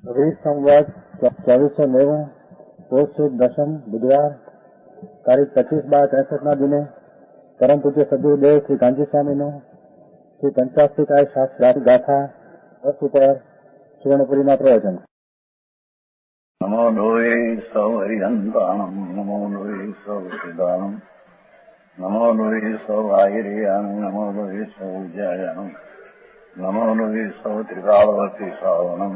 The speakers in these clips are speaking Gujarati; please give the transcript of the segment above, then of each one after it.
વીસ સંવત 2490 પોષ સુદ દશમ બુધવાર તારીખ 25/12/63 દિને પરમ પૂજ્ય સદગુરુદેવ શ્રી કાંજી સ્વામીનું શ્રી પંચાસ્તિકાય શાસ્ત્ર ગાથા બસ ઉપર સુવર્ણપુરીમાં પ્રવચન. નમો લોહી સૌ હરિહંતાણમ નમો લોહી સૌ સિદ્ધાણમ નમો લોહી સૌ આયર્યાણમ નમો લોહી સૌ ઉજ્જાયાણમ નમો લોહી સૌ ત્રિકાળવતી શ્રાવણમ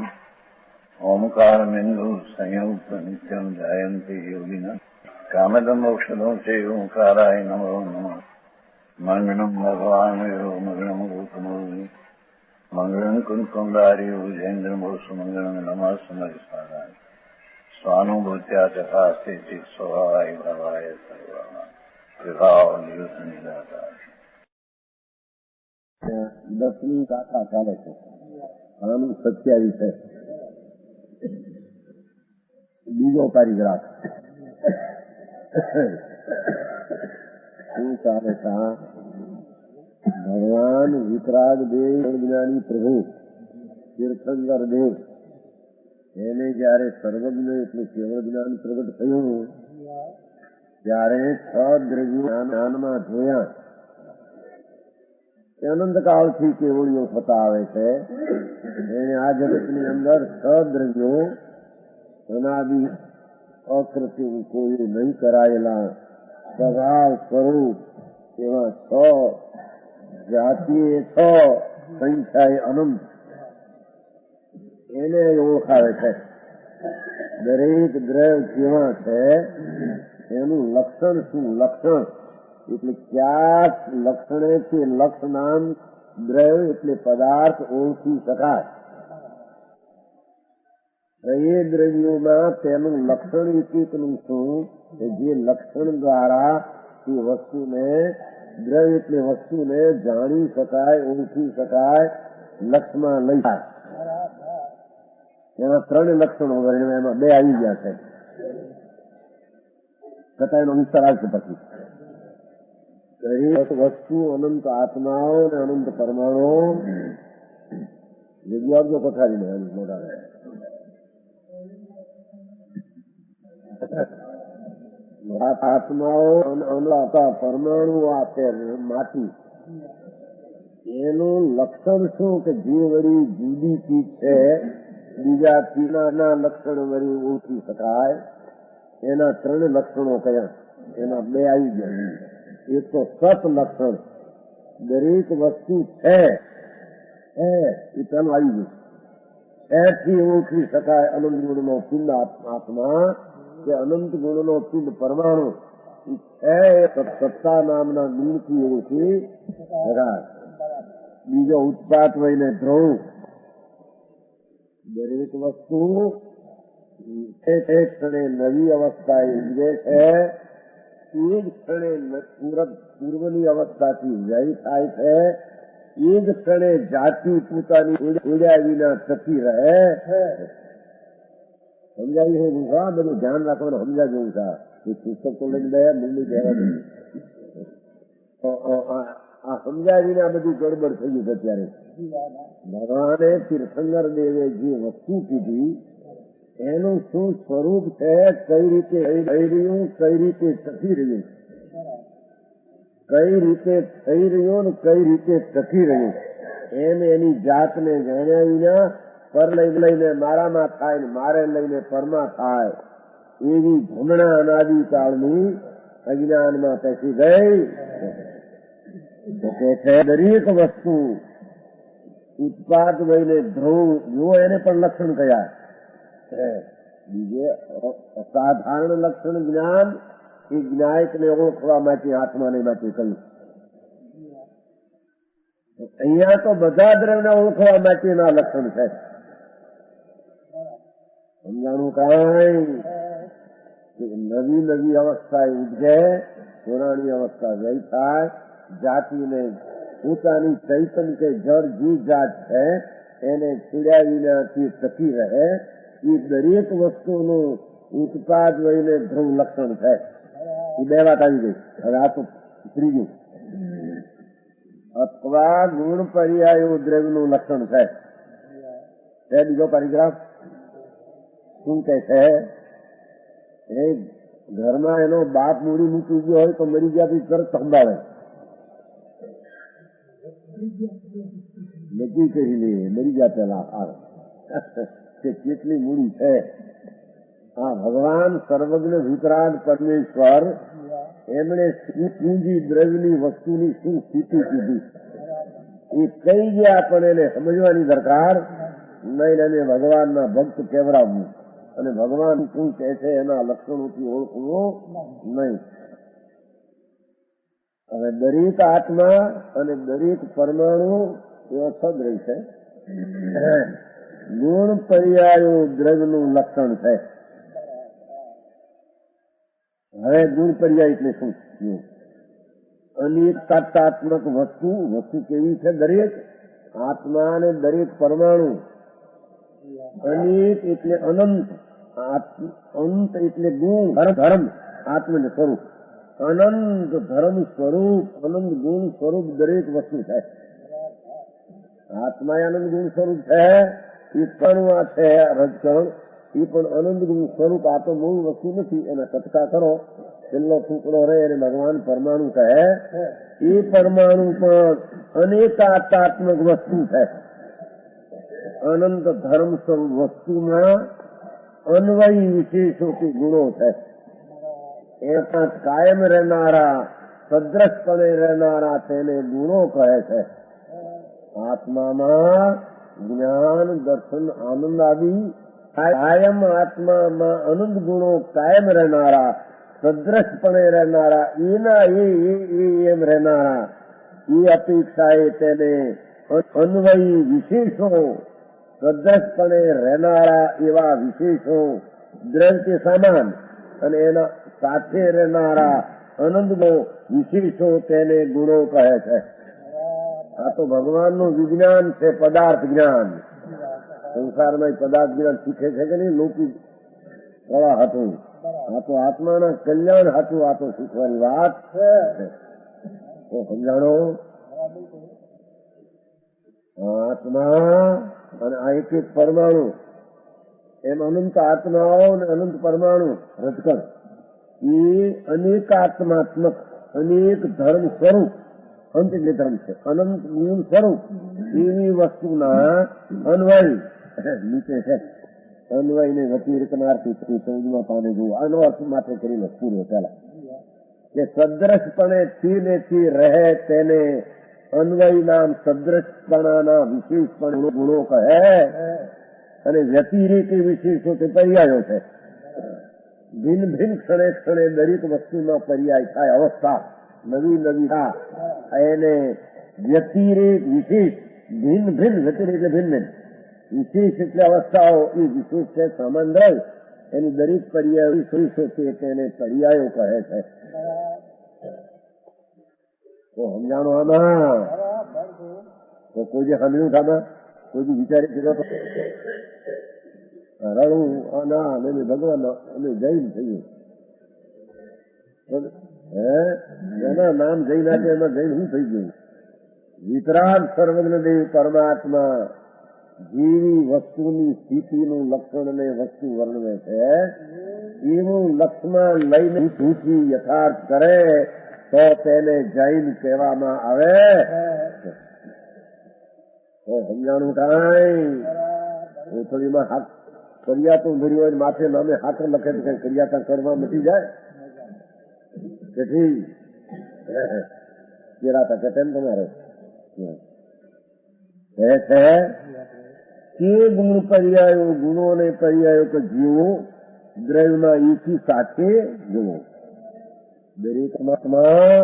ઓમકારમિંદુ સંયુક્ત નિત્યમ જાયંતી યોગિના કામદમ મોક્ષદો છે ઓંકારાય નમો નમઃ. મંગળમ ભગવાન મંગળમ ગૌતમોની મંગળમ કુંકુંડારી ઉજેન્દ્રમોસુ મંગળમ નમઃ સમયસ્વારાય સ્વાનુભૂત્યા ચકાસ્તે ચિત સ્વભાવાય ભાવાય સર્વા વિભાવ નિયુત નિરાકાર. 10મી ગાથા ચાલે છે. આનું 27 છે. બીજો પેરેગ્રાફ શું ચાલે છે? ભગવાન વિતરાગ દેવ જ્ઞાની પ્રભુ તીર્થંકર દેવ એને જયારે સર્વજ્ઞ એટલે કેવળ જ્ઞાન પ્રગટ થયું ત્યારે 6 દ્રવ્યો જ્ઞાનમાં જોયા. અનંતકાળથી કેવળીઓ થતા આવે છે. એને આ જગતની અંદર 6 દ્રવ્યો અનાદિ અકૃત્રિમ કોઈ નહીં કરાયેલા સ્વભાવ સ્વરૂપ એવા 6 જાતિએ 6 સંખ્યાએ અનંત એને ઓળખાવે છે. દરેક દ્રવ્ય કેવા છે એનું લક્ષણ શું? લક્ષણ એટલે ક્યાં લક્ષણે કે લક્ષ નામ દ્રવ્ય એટલે પદાર્થ ઓળખી શકાય. એ દ્રવ્યોમાં તેનું લક્ષણ એકનું શું કે જે લક્ષણ દ્વારા તે વસ્તુને દ્રવ્ય એટલે વસ્તુને જાણી શકાય, ઓળખી શકાય, લક્ષમાં લઈ જાય. એમાં 3 લક્ષણો વગેરે એમાં 2 આવી ગયા છે. છતાં એનો વિસ્તાર આવશે પછી. દરેક વસ્તુ અનંત આત્માઓ અને અનંત પરમાણુઓ જગ્યા આપજો પથારીને મોટા આત્માઓ પરમાણુ આપે માટી એનું લક્ષણ શું કે જે વળી જુદી ચીજ છે બીજા ચીજના લક્ષણ વળી ઓળખી શકાય. એના 3 લક્ષણો કયા? એના 2 આવી ગયા. એક તો સત લક્ષણ, દરેક વસ્તુ છે એ પેલું આવી ગયું. એથી ઓળખી શકાય અનંત ગુણનો પિંડ આત્મા કે અનંત ગુણનો પિંડ પરમાણુ સત્તા નામના ગુણથી ઓળખી શકાય. બીજો ઉત્પાત વયને ધ્રુવ, દરેક વસ્તુ એક ક્ષણે નવી અવસ્થા ઉજવે છે. એ જ ક્ષણે પૂર્વની અવસ્થાથી વ્યય થાય છે. એ જ ક્ષણે જાતિ પોતાની ઉડ્યા વિના ટકી રહે. સમજાવી છે? આ બધું ધ્યાન રાખવાનું સમજા જેવું છે. એ પુસ્તકો લઈને ગયા મુંબઈ કહેવા આ સમજાય વિના બધું ગડબડ થઈ ગયું છે. અત્યારે ભગવાને તીર્થંકર દેવે જે વસ્તુ કીધી એનું શું સ્વરૂપ છે, કઈ રીતે થઈ રહ્યું, કઈ રીતે ટકી રહ્યું, કઈ રીતે થઈ રહ્યું ને કઈ રીતે ટકી રહ્યું એમ એની જાતને જાણ્યા વિના પર લઈને મારામાં થાય ને મારે લઈને પરમાં થાય એવી ભ્રમણા અનાદિકાળની અજ્ઞાનમાં પેસી ગઈ. દરેક વસ્તુ ઉત્પાદ વયને ધ્રુવ જુઓ એને પણ લક્ષણ કયા છે. બીજે અસાધારણ લક્ષણ જ્ઞાન એ જ્ઞાયકને ઓળખવા માટે આત્માને માટે કહ્યું. અહીંયા તો બધા દ્રવ્યને ઓળખવા માટેના લક્ષણ છે. સમજાણું કઈ નવી નવી અવસ્થા ઉજે, પુરાણી અવસ્થા વ્યય થાય, જાતિને પોતાની ચૈતન કે જળ જી જાત છે એને છોડ્યા વિનાથી ટકી રહે. એ દરેક વસ્તુનું ઉત્પાદ વયને ધ્રુવ લક્ષણ છે. એ 2 વાત આવી ગઈ. હવે આ તો ત્રીજું અથવા ગુણ પર્યાયો દ્રવ્યનું લક્ષણ છે. બીજો પેરેગ્રાફ શું કે છે? એ ઘરમાં એનો બાપ મૂડી મૂકી ગયો હોય તો મરી ગયા પછી તરત સંભાળે, નક્કી કરી લે મરી ગયા પેલા. તે કેટલી મૂડી છે. આ ભગવાન સર્વજ્ઞ વિતરાગ પરમેશ્વર એમણે પૂંજી દ્રવ્યની વસ્તુની શું સ્થિતિ કીધી એ કઈ ગયા, પણ એને સમજવાની દરકાર નહીં. એને ભગવાનના ભક્ત કેવડાવવું અને ભગવાન શું કહે છે એના લક્ષણોથી ઓળખવું નહીં. હવે દરેક આત્મા અને દરેક પરમાણુ એવો સદ્રવ છે. ગુણ પર્યાયો દ્રવ્યનું લક્ષણ છે. હવે ગુણ પર્યાય એટલે શું? અનેકાત્મક વસ્તુ, વસ્તુ કેવી છે? દરેક આત્મા અને દરેક પરમાણુ. અનેક એટલે અનંત, અંત એટલે ગુણ, ધર્મ, આત્મન સ્વરૂપ, અનંત ધર્મ સ્વરૂપ, અનંત ગુણ સ્વરૂપ દરેક વસ્તુ છે. આત્મા અનંત ગુણ સ્વરૂપ છે. એ પણ આ છે રજકણ, એ પણ અનંત ગુણ સ્વરૂપ. આ તો મૂળ વસ્તુ નથી. એના કટકા કરો, છેલ્લો ટુકડો રહે એને ભગવાન પરમાણુ કહે. એ પરમાણુ પણ અનેકાત્મક વસ્તુ છે. અનંત ધર્મ સ્વરૂપ વસ્તુમાં અન્વયી વિશેષો કે ગુણો છે. એમાં કાયમ રહેનારા, સદ્રશપણે રહેનારા તેને ગુણો કહે છે. આત્મામાં જ્ઞાન, દર્શન, આનંદ આવી કાયમ આત્મામાં અનંત ગુણો કાયમ રહેનારા, સદ્રશપણે રહેનારા, એના એમ રહેનારા, એ અપેક્ષાએ તેને અન્વયી વિશેષો, સદ્રશપણે રહેનારા એવા વિશેષો, દ્રવ્ય સામાન અને એના સાથે રહેનારા અનંતનો વિશેષો તેને ગુણો કહે છે. આ તો ભગવાનનું વિજ્ઞાન છે, પદાર્થ જ્ઞાન. સંસારમાં પદાર્થ જ્ઞાન શીખે છે કે નહીં લોકો કળા હતું. આ તો આત્માના કલ્યાણ હતું. આ તો શીખવાની વાત છે. તો સમજાણો, આત્મા અને આ એક એક પરમાણુ, એમ અનંત આત્માઓ અને અનંત પરમાણુ રજકણ, એ અનેકાત્માત્મક, અનેક ધર્મ સ્વરૂપ, અંત એટલે ધર્મ છે, અનંત ગુણ સ્વરૂપ એવી વસ્તુના અન્વય નીચે છે. અન્વય ને વ્યતિરેકનાર્થી ચૌદમા પાને જોવું. આનો અર્થ માટે કરીને પૂરો પેલા કે સદ્રશપણે થી રહે તેને અન્વય નામ સદ્રશપણાના વિશેષપણ ગુણો કહે. અને વ્યતિરેકી વિશેષો તે પર્યાયો છે. ભિન્ન ભિન્ન ક્ષણે ક્ષણે દરેક વસ્તુમાં પર્યાય થાય, અવસ્થા નવી નવી એને વ્યતિરેક વિશેષ, ભિન્ન ભિન્ન, વ્યતિરેક એટલે ભિન્ન ભિન્ન, વિશેષ એટલે અવસ્થાઓ. એ વિશેષ છે સામાન દ્રવ્ય, એની દરેક પર્યાયો વિશેષો છે તેને પર્યાયો કહે છે. તો સમજાણો આમાં? તો કોઈ જે સાંભળ્યું આમાં કોઈ બી વિચારી કર્યો તો રડવું ના અમે ભગવાન અમે જૈન થઈએ. એના નામ જૈન આપે એમાં જૈન શું થઈ ગયું? વિતરાગ સર્વજ્ઞ દેવ પરમાત્મા જેવી વસ્તુની સ્થિતિનું લક્ષણ ને વસ્તુ વર્ણવે છે એવું લક્ષમાં લઈને સૂચી યથાર્થ કરે તો તેને જૈન કહેવામાં આવે. તો સમજાણું કાંઈ કોથળીમાં હાથ કર્યા તો ભરી હોય માથે નામે હાથ લખે તો કઈ કર્યા કરવા મટી જાય કે ઠીક કેરાતા કે તેમ તમારે છે કે ગુણ પર્યાયો, ગુણો અને પર્યાયો કે જીવો દ્રવ્યમાં એકી સાથે જુઓ. દરેક આત્મા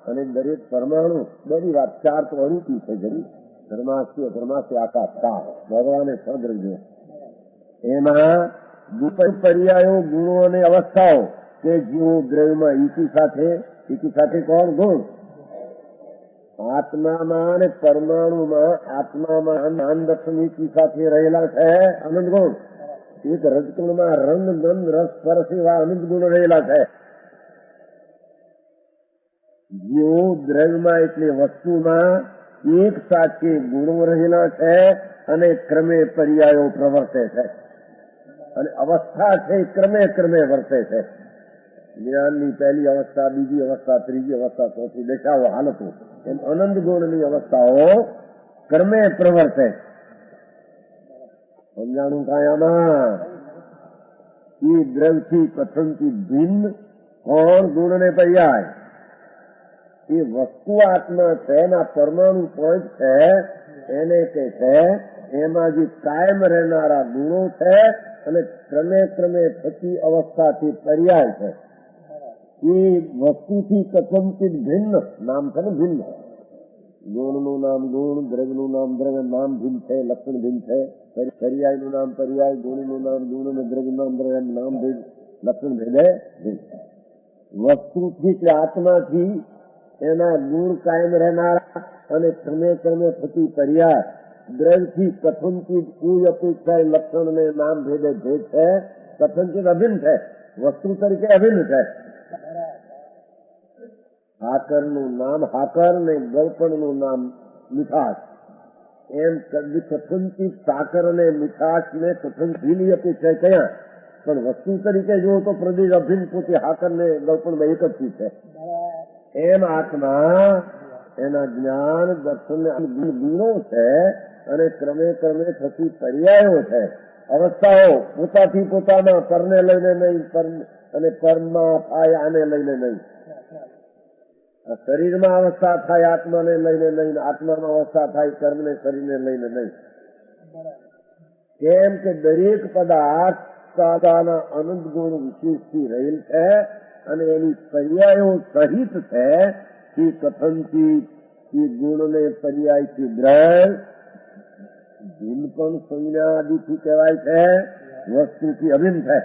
અને દરેક પરમાણુ બધી વાત ચાર તો અરૂપી છે. જરી ધર્માસ્ય ધર્માસ્ય આકાશ ચાર ભગવાને સદ્રવ્ય એમાં પર્યાયો, ગુણો અને અવસ્થાઓ કે જીવો દ્રવ્યમાં એકી સાથે કોણ? ગુણ. આત્મામાં અને પરમાણુમાં, આત્મામાં જ્ઞાન દર્શન એકી સાથે રહેલા છે અનંત ગુણ. એક રજકણમાં રંગ, ગંધ, રસ, સ્પર્શ એવા અનંત ગુણ રહેલા છે. જીવો દ્રવ્યમાં એટલે વસ્તુમાં એક સાથે ગુણો રહેલા છે અને ક્રમે પર્યાયો પ્રવર્તે છે. અને અવસ્થા છે એ ક્રમે ક્રમે વર્તે છે. જ્ઞાનની પહેલી અવસ્થા, બીજી અવસ્થા, ત્રીજી અવસ્થા, ચોથી દશાઓ, હાલતો, એમ અનંત ગુણની અવસ્થાઓ ક્રમે પ્રવર્તે. સમજાણું કાંઈ આમાં? એ દ્રવથી કથનથી ભિન્ન કોણ ગુણને પર્યાય? એ વસ્તુ આત્મા છે, એના પરમાણુ પોઈન્ટ છે, એને કે છે એમાં જે કાયમ રહેનારા ગુણો છે અને ક્રમે ક્રમે થતી અવસ્થાથી પર્યાય છે. એ વસ્તુથી કથનથી ભિન્ન નામ છે ને, ભિન્ન. ગુણનું નામ ગુણ, દ્રવ્યનું નામ દ્રવ્ય, નામ ભિન્ન છે, લક્ષણ ભિન્ન છે. પર્યાયનું નામ પર્યાય, ગુણનું નામ ગુણ અને દ્રવ્યનું નામ દ્રવ્ય, નામ ભિન્ન, લક્ષણ ભેદે ભિન્ન. વસ્તુથી કે આત્માથી એના ગુણ કાયમ રહેનારા અને ક્રમે ક્રમે થતી પર્યાય, દ્રવ્યથી કથનથી કોઈ અપેક્ષા લક્ષણ ને નામ ભેદે ભેદ છે. કથનથી અભિન્ન છે, વસ્તુ તરીકે અભિન્ન છે. હાકરનું નામ હાકર ને ગળપણનું નામ મીઠાશ. એમ કથનથી સાકર અને મીઠાશ ને કથનથી અપેક્ષા કયા, પણ વસ્તુ તરીકે જુઓ તો પ્રદેશ અભિન્ન પોતે હાકર ને ગળપણ એક જ ચીજ છે. એમ આત્મા એના જ્ઞાન દર્શન ગુણો છે અને ક્રમે ક્રમે થતી પર્યાયો છે, અવસ્થાઓ. પોતાથી પોતાના પરને લઈને નહીં અને પરમાં થાય આને લઈને નહીં. શરીરમાં અવસ્થા થાય આત્માને લઈને નહીં, આત્મામાં અવસ્થા થાય કર્મને શરીરને લઈને નહીં. કેમ કે દરેક પદાર્થ પોતાના અનંત ગુણ વિશેષથી રહેલ છે અને એની પર્યાયો સહિત છે. એ કથનથી એ ગુણને પર્યાયથી દ્રવ્ય, ભિન્ન પણ સંજ્ઞા આદિથી કહેવાય છે, વસ્તુથી અભિન્ન છે.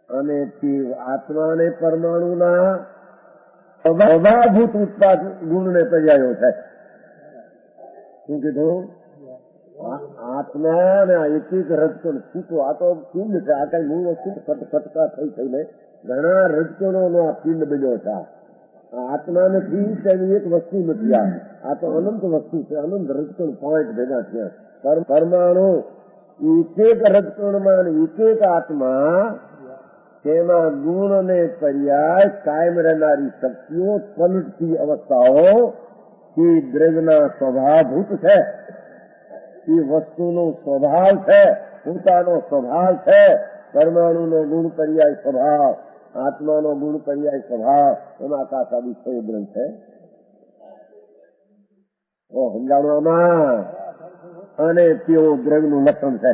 અને તે આત્માને પરમાણુના સ્વભાવભૂત ઉત્પાદ ગુણને પર્યાયો છે. શું કીધું? આત્મા અને આ એક એક રજકણ છૂટો, આ તો પિંડ છે, આ કઈ મૂળ વસ્તુ કટકા થઈ થઈને ઘણા રજકણોનો આ પિંડ બન્યો છે. આત્મા નથી તેની એક વસ્તુ નથી. આ તો અનંત વસ્તુ છે, અનંત રજકણ પોઈન્ટ ભેગા થયા. પરમાણુ એક એક રજકણમાં એક એક આત્મા, તેમાં ગુણ અને પર્યાય કાયમ રહેનારી શક્તિઓ, પલટતી અવસ્થાઓ એ દ્રવ્યના સ્વભાવભૂત છે. એ વસ્તુનો સ્વભાવ છે, પોતાનો સ્વભાવ છે. પરમાણુનો ગુણ પર્યાય સ્વભાવ, આત્માનો ગુણ પર્યાય સ્વભાવ, એમાં આકાશાદી છ ગ્રંથ છે. સમજાણવામાં અને તેઓ દ્રવ્યનું લક્ષણ છે.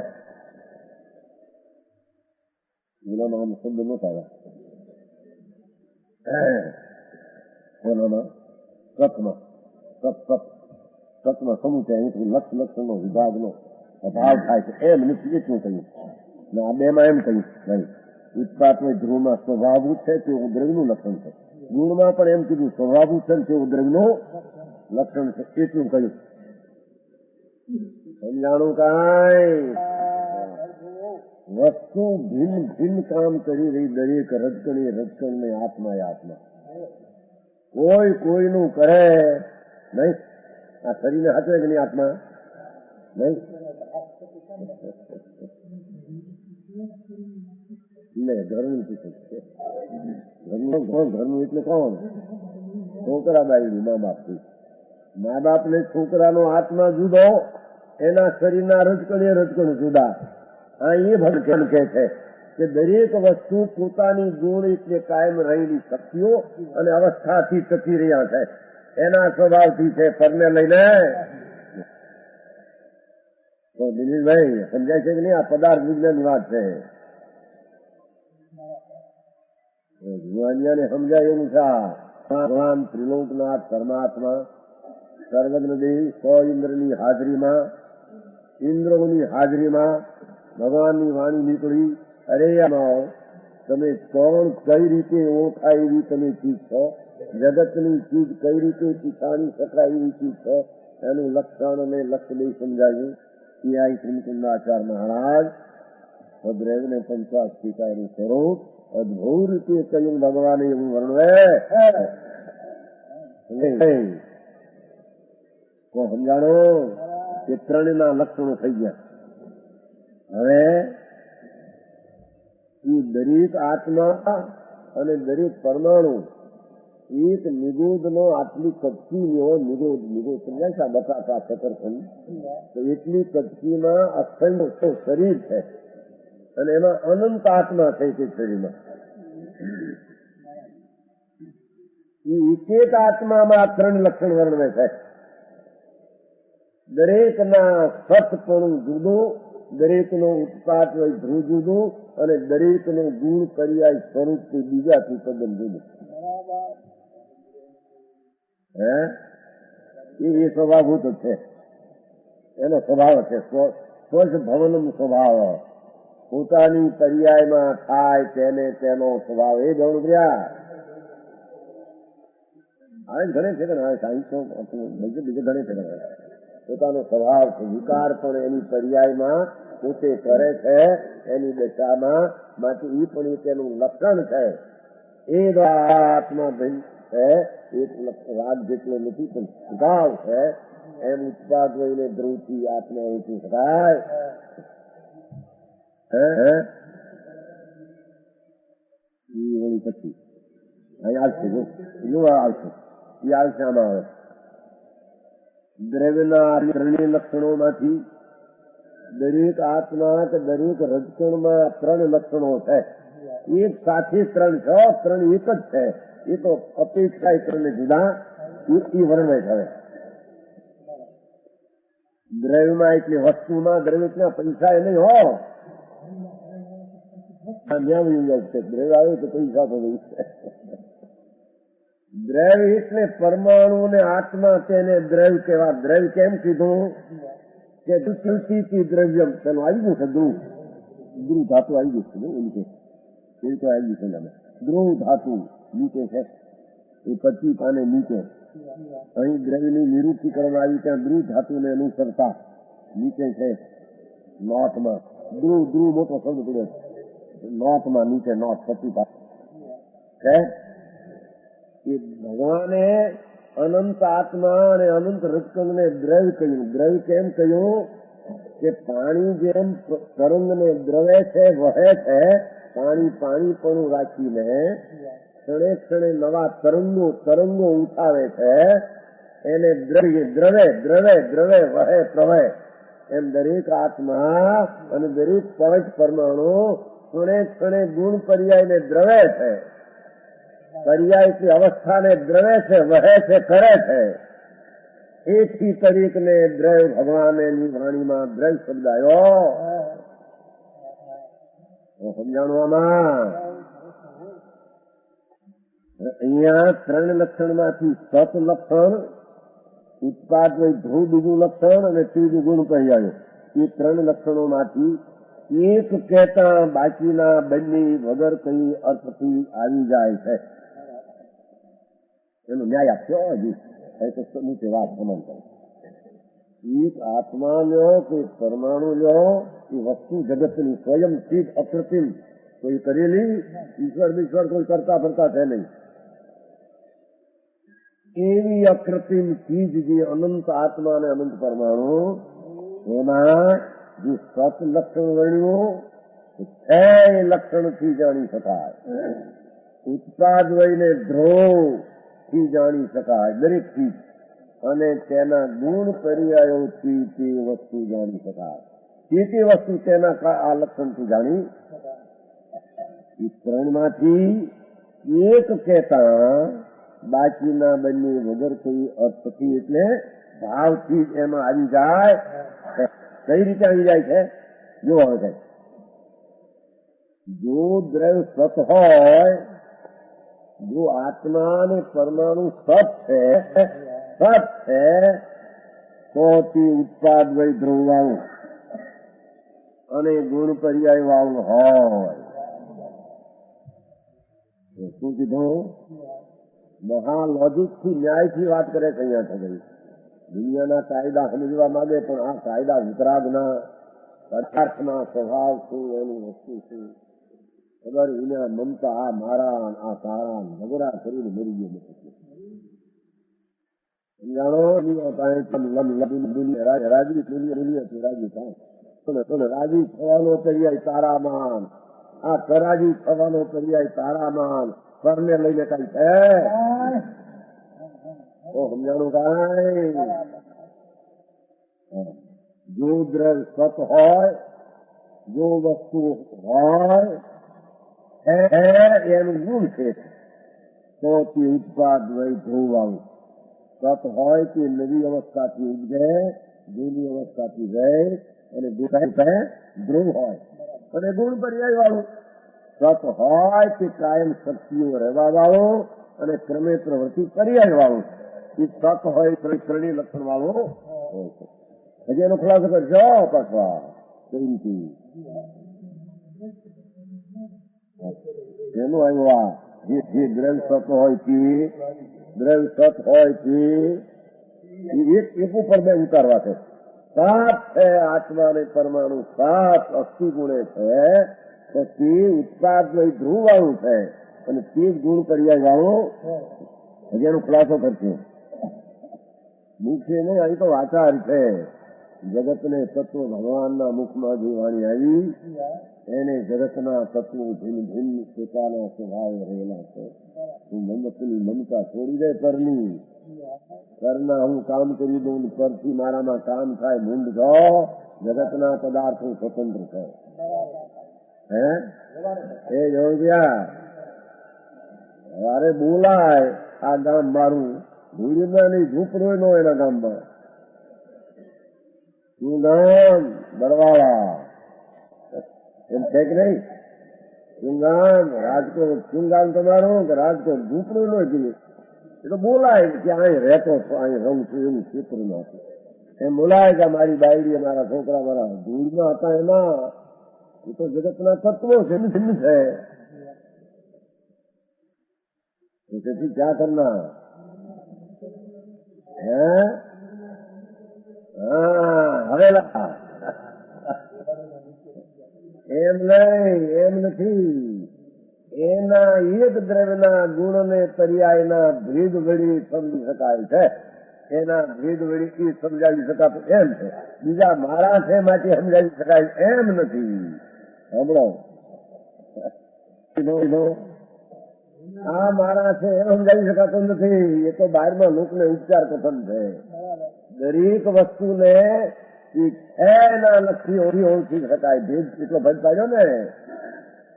એના નામ શબ્દ ન થાય સતમાં સમુચય લક્ષ લક્ષણનો વિભાગનો અભાવ થાય છે. એમ નથી એટલું કહ્યું. આ બેમાં એમ કહ્યું નહીં. ઉત્પાદન ધ્રુવમાં સ્વભાવભૂત છે તેવું દ્રવ્યનું લક્ષણ છે. ગુણમાં પણ એમ કીધું સ્વભાવભૂત છે તેવું દ્રવ્યનું લક્ષણ છે, એટલું કહ્યું. સમજાણું કાંઈ? વસ્તુ ભિન્ન ભિન્ન કામ કરી રહી, દરેક રજકણી રજકણને આત્મા એ આત્મા. કોઈ કોઈનું કરે નહીં. આ શરીરને હાથે કે નહીં આત્મા નહીં? ઘરનું પૂછે છે. ઘરનું કોણ? ઘરનું એટલે કોણ? છોકરા બાઈ મા બાપ. મા બાપ ને છોકરાનો આત્મા જુદો, એના શરીરના રજકણ રજકણ જુદા. આ એ ભટકણ કે છે કે દરેક વસ્તુ પોતાની ગુણ એટલે કાયમ રહેલી શક્તિઓ અને અવસ્થાથી ટકી રહ્યા છે, એના સ્વભાવથી છે. પરને લઈને તો દિલીપભાઈ સમજાય છે કે નહીં? આ પદાર્થ વિજ્ઞાન વાત છે. જુવાનિયાને સમજાય એવું છે. ભગવાન ત્રિલોકનાથ પરમાત્મા સર્વજ્ઞ દેવી 100 ઇન્દ્રની હાજરીમાં, ઇન્દ્રોની હાજરીમાં ભગવાનની વાણી નીકળી. અરે તમે કોણ, કઈ રીતે ઓળખાય એવી તમે ચીજ છો, જગતની ચીજ કઈ રીતે પીછાણી શકાય એવી ચીજ છો, એનું લક્ષણ અને લક્ષ્ય સમજાવ્યું. એ શ્રીમચંદ્રાચાર્ય મહારાજ ભદ્રેવને પંચાસ્તિકાનું સ્વરૂપ અદભુત રીતે કહ્યું. ભગવાને એવું વર્ણવે સમજાણો કે ત્રણના લક્ષણો થઈ ગયા. હવે એ દરેક આત્મા અને દરેક પરમાણુ એક નિગોદનો આટલી કચ્છીનો નિગોદ સમજાય છે, બટાટા શકરખંડ, તો એટલી કચ્છીમાં અખંડ શરીર છે અને એમાં અનંત આત્મા છે તે શરીરમાં. એ એક આત્મામાં 3 લક્ષણ વર્ણવે છે. દરેકના સતપણું જુદું, દરેકનો ઉત્પાદ હોય ધ્રુવ જુદું અને દરેકનું ગુણ પર્યાય સ્વરૂપથી બીજાથી તદ્દન જુદું. એ સ્વભાવભૂત છે, એનો સ્વભાવ છે. સ્વજ ભવનમ સ્વભાવ, પોતાની પર્યાયમાં થાય તેને તેનો સ્વભાવ. એ ગૌણ રહ્યા આવે ઘણે છે કે સાહિત્ય બીજે ઘણે છે. પોતાનો સ્વભાવ છે, વિકાર પણ એની પર્યાયમાં પોતે કરે છે, એની દશામાં માંથી એ પણ તેનું લક્ષણ છે. એ આત્મા ભિન્ન છે, એક રાગ જેટલો નથી પણ સ્વભાવ છે. એમ ઉત્પાદ હોઈને ધ્રુવથી આત્મા ઓળખી શકાય. પછી અહીં આવશે, જો આવશે, એ આવશે. આમાં આવે દ્રવ્યના 3 લક્ષણોમાંથી દરેક આત્મા કે દરેક રજકણમાં 3 લક્ષણો છે. એક સાથે 3 છે, 3 એક જ છે. એ તો અપેક્ષા 3 જુદા એ વર્ણવે છે. દ્રવ્યમાં એટલે વસ્તુમાં, દ્રવ્યના પૈસા એ નહીં હો, દ્રવ્ય આવે તો પૈસા તો નહીં. દ્રવ્ય એટલે પરમાણુ ને આત્મા, તેને દ્રવ્ય કહેવા. દ્રવ્ય કેમ કીધું કે તુલસીથી દ્રવ્યમ, પેલું આવી ગયું છે ધ્રુવ, ધ્રુવ ધાતુ આવી ગયું છે. એની એ તો આવી ગયું છે. ધ્રુવ ધાતુ નીચે છે, એ 25 પાને નીચે. અહીં દ્રવ્યની નિવૃત્તિ કરવામાં આવી, ત્યાં ધ્રુવ ધાતુને અનુસરતા નીચે છે નોટમાં. ધ્રુવ ધ્રુવ મોટો શબ્દ પડ્યો નોટમાં, નીચે નોટ 25 છે. એ ભગવાને અનંત આત્મા અને અનંત રજકણને દ્રવ્ય કહ્યું. દ્રવ્ય કેમ કહ્યું કે પાણી જેમ તરંગને દ્રવે છે, વહે છે, પાણી પણ રાખીને ક્ષણે ક્ષણે નવા તરંગો ઉઠાવે છે, એને દ્રવે વહે પ્રવહે. એમ દરેક આત્મા અને દરેક પંચ પરમાણુ ક્ષણે ક્ષણે ગુણ પર્યાયને દ્રવે છે. પર્યાયથી અવસ્થાને દ્રવે છે, વહે છે, કરે છે. એથી તરીકને દ્રવ્ય ભગવાનની વાણીમાં દ્રવ્ય શબ્દ આવ્યો. સમજાણવામાં અહીંયા 3 લક્ષણમાંથી સત લક્ષણ, ઉત્પાદ હોય ધ્રુવ બીજું લક્ષણ અને ત્રીજું ગુણ પર્યાય. એ 3 લક્ષણોમાંથી એક કહેતા બાકીના બંને વગર કઈ અર્થથી આવી જાય છે. એનો ન્યાય આપ્યો હજી તો સમૂહ વાત સમાન કરે. એક આત્મા લ્યો કે પરમાણુ લ્યો, એ વસ્તુ જગતની સ્વયં ચીજ અકૃત્રિમ, કોઈ કરેલી ઈશ્વર કોઈ કરતા ફરતા છે નહીં. એવી અકૃત્રિમ ચીજ જે અનંત આત્મા અને અનંત પરમાણુ, એમાં જે સત લક્ષણ વર્ણ્યું છે, એ લક્ષણથી જાણી શકાય. ઉત્પાદ વયને ધ્રુવ થી જાણી શકાય દરેક ચીજ, અને તેના ગુણ પર્યાયોથી તે વસ્તુ જાણી શકાય. તે વસ્તુ તેના આ લક્ષણથી જાણી. એ 3 માંથી એક કહેતા બાકીના બંને વગર કોઈ અર્થથી, એટલે ભાવથી જ એમાં આવી જાય. કઈ રીતે આવી જાય છે જો આવે છે. જો દ્રવ્ય સત હોય, જો આત્મા અને પરમાણુ સત છે, તો તે ઉત્પાદ વય ધ્રુવ વાળું અને ગુણ પર્યાય વાળું હોય. શું કીધું? મહાલોજિક થી, ન્યાયથી વાત કરે છે. અહીંયા થઈ દુનિયાના કાયદા સમજવા માંગે, પણ આ કાયદા વિતરાગના પદાર્થના સ્વભાવ શું, એની વસ્તુ શું ખબર. એના મમતા આ મારા, આ તારા નગરા કરીને મરી ગયો નથી. રાજી થવાનો પર્યાય તારામાન, આ કરાજી થવાનો પર્યાય તારામાન પરને લઈને કઈ છે તો સમજાણું કાંઈ જો દ્રવ્ય સત હોય જો વસ્તુ હોય એનું ગુણ છે તો તે ઉત્પાદ વય ધ્રુવવાળું સત હોય તે નવી અવસ્થાથી ઉદગે જૂની અવસ્થાથી રહે અને ધ્રુવ હોય અને ગુણ પર્યાય વાળું સત હોય તે કાયમ શક્તિઓ રહેવા વાળો અને ક્રમે પ્રવૃત્તિ પર્યાય વાળું એ સત હોય ત્રણેય લક્ષણ વાળો હોય છે. હજી એનો ખુલાસો કરશો પાછવા કેવી રીતે એનું આવ્યું જે દ્રવ્ય સત હોય તે દ્રવ્ય સત હોય તે એક ઉપર બે ઉતારવા છે. સાત છે આત્મા અને પરમાણુ સાત અસ્થિ ગુણે છે તો તે ઉત્પાદ ધ્રુવ વાળું છે અને તે જ ગુણ પર્યાય વાળું હજી એનો ખુલાસો કરશે. મુખ્ય નહીં અહીં તો આચાર છે. જગતને તત્વ ભગવાનના મુખમાં જે વાણી આવી એને જગતના તત્વો ભિન્ન ભિન્ન પોતાના સ્વભાવે રહેલા છે. હું મમતની મમતા છોડી દે પરની કરના હું કામ કરી દઉં પરથી મારામાં કામ થાય મૂંડ છો જગતના પદાર્થો સ્વતંત્ર છે. હે એ જોગ્યા અરે બોલાય આ ગામ મારું ભૂરીના નહીં ઝૂંપડો નો એના ગામમાં શું ગામ બરવાળા એમ છે કે નહીં શું ગામ રાજકોટ શું ગામ તમારું કે રાજકોટ ઝૂંપડું ન જોઈએ એ તો બોલાય કે અહીં રહેતો છો અહીં રહું છું એવું ક્ષેત્ર નથી એમ બોલાય કે મારી બાયડી મારા છોકરા મારા ધૂળમાં હતા એના એ તો જગતના તત્વો છે તેથી ક્યાં કરના હે હવેલા એમ નહીં એમ નથી એના એક દ્રવ્યના ગુણ ને પર્યાયના ભેદ વળી સમજી શકાય છે. એના ભેદ વળી સમજાવી શકાતું એમ છે. બીજા મારા છે માટે સમજાવી શકાય એમ નથી. હમણો આ મારા છે એમ સમજાવી શકાતો નથી. એ તો બહારમાં લોકોને ઉપચાર કથન છે. દરેક વસ્તુને એના લક્ષી ઓળખી શકાય. ભેદ એટલો ભેદ પાડ્યો ને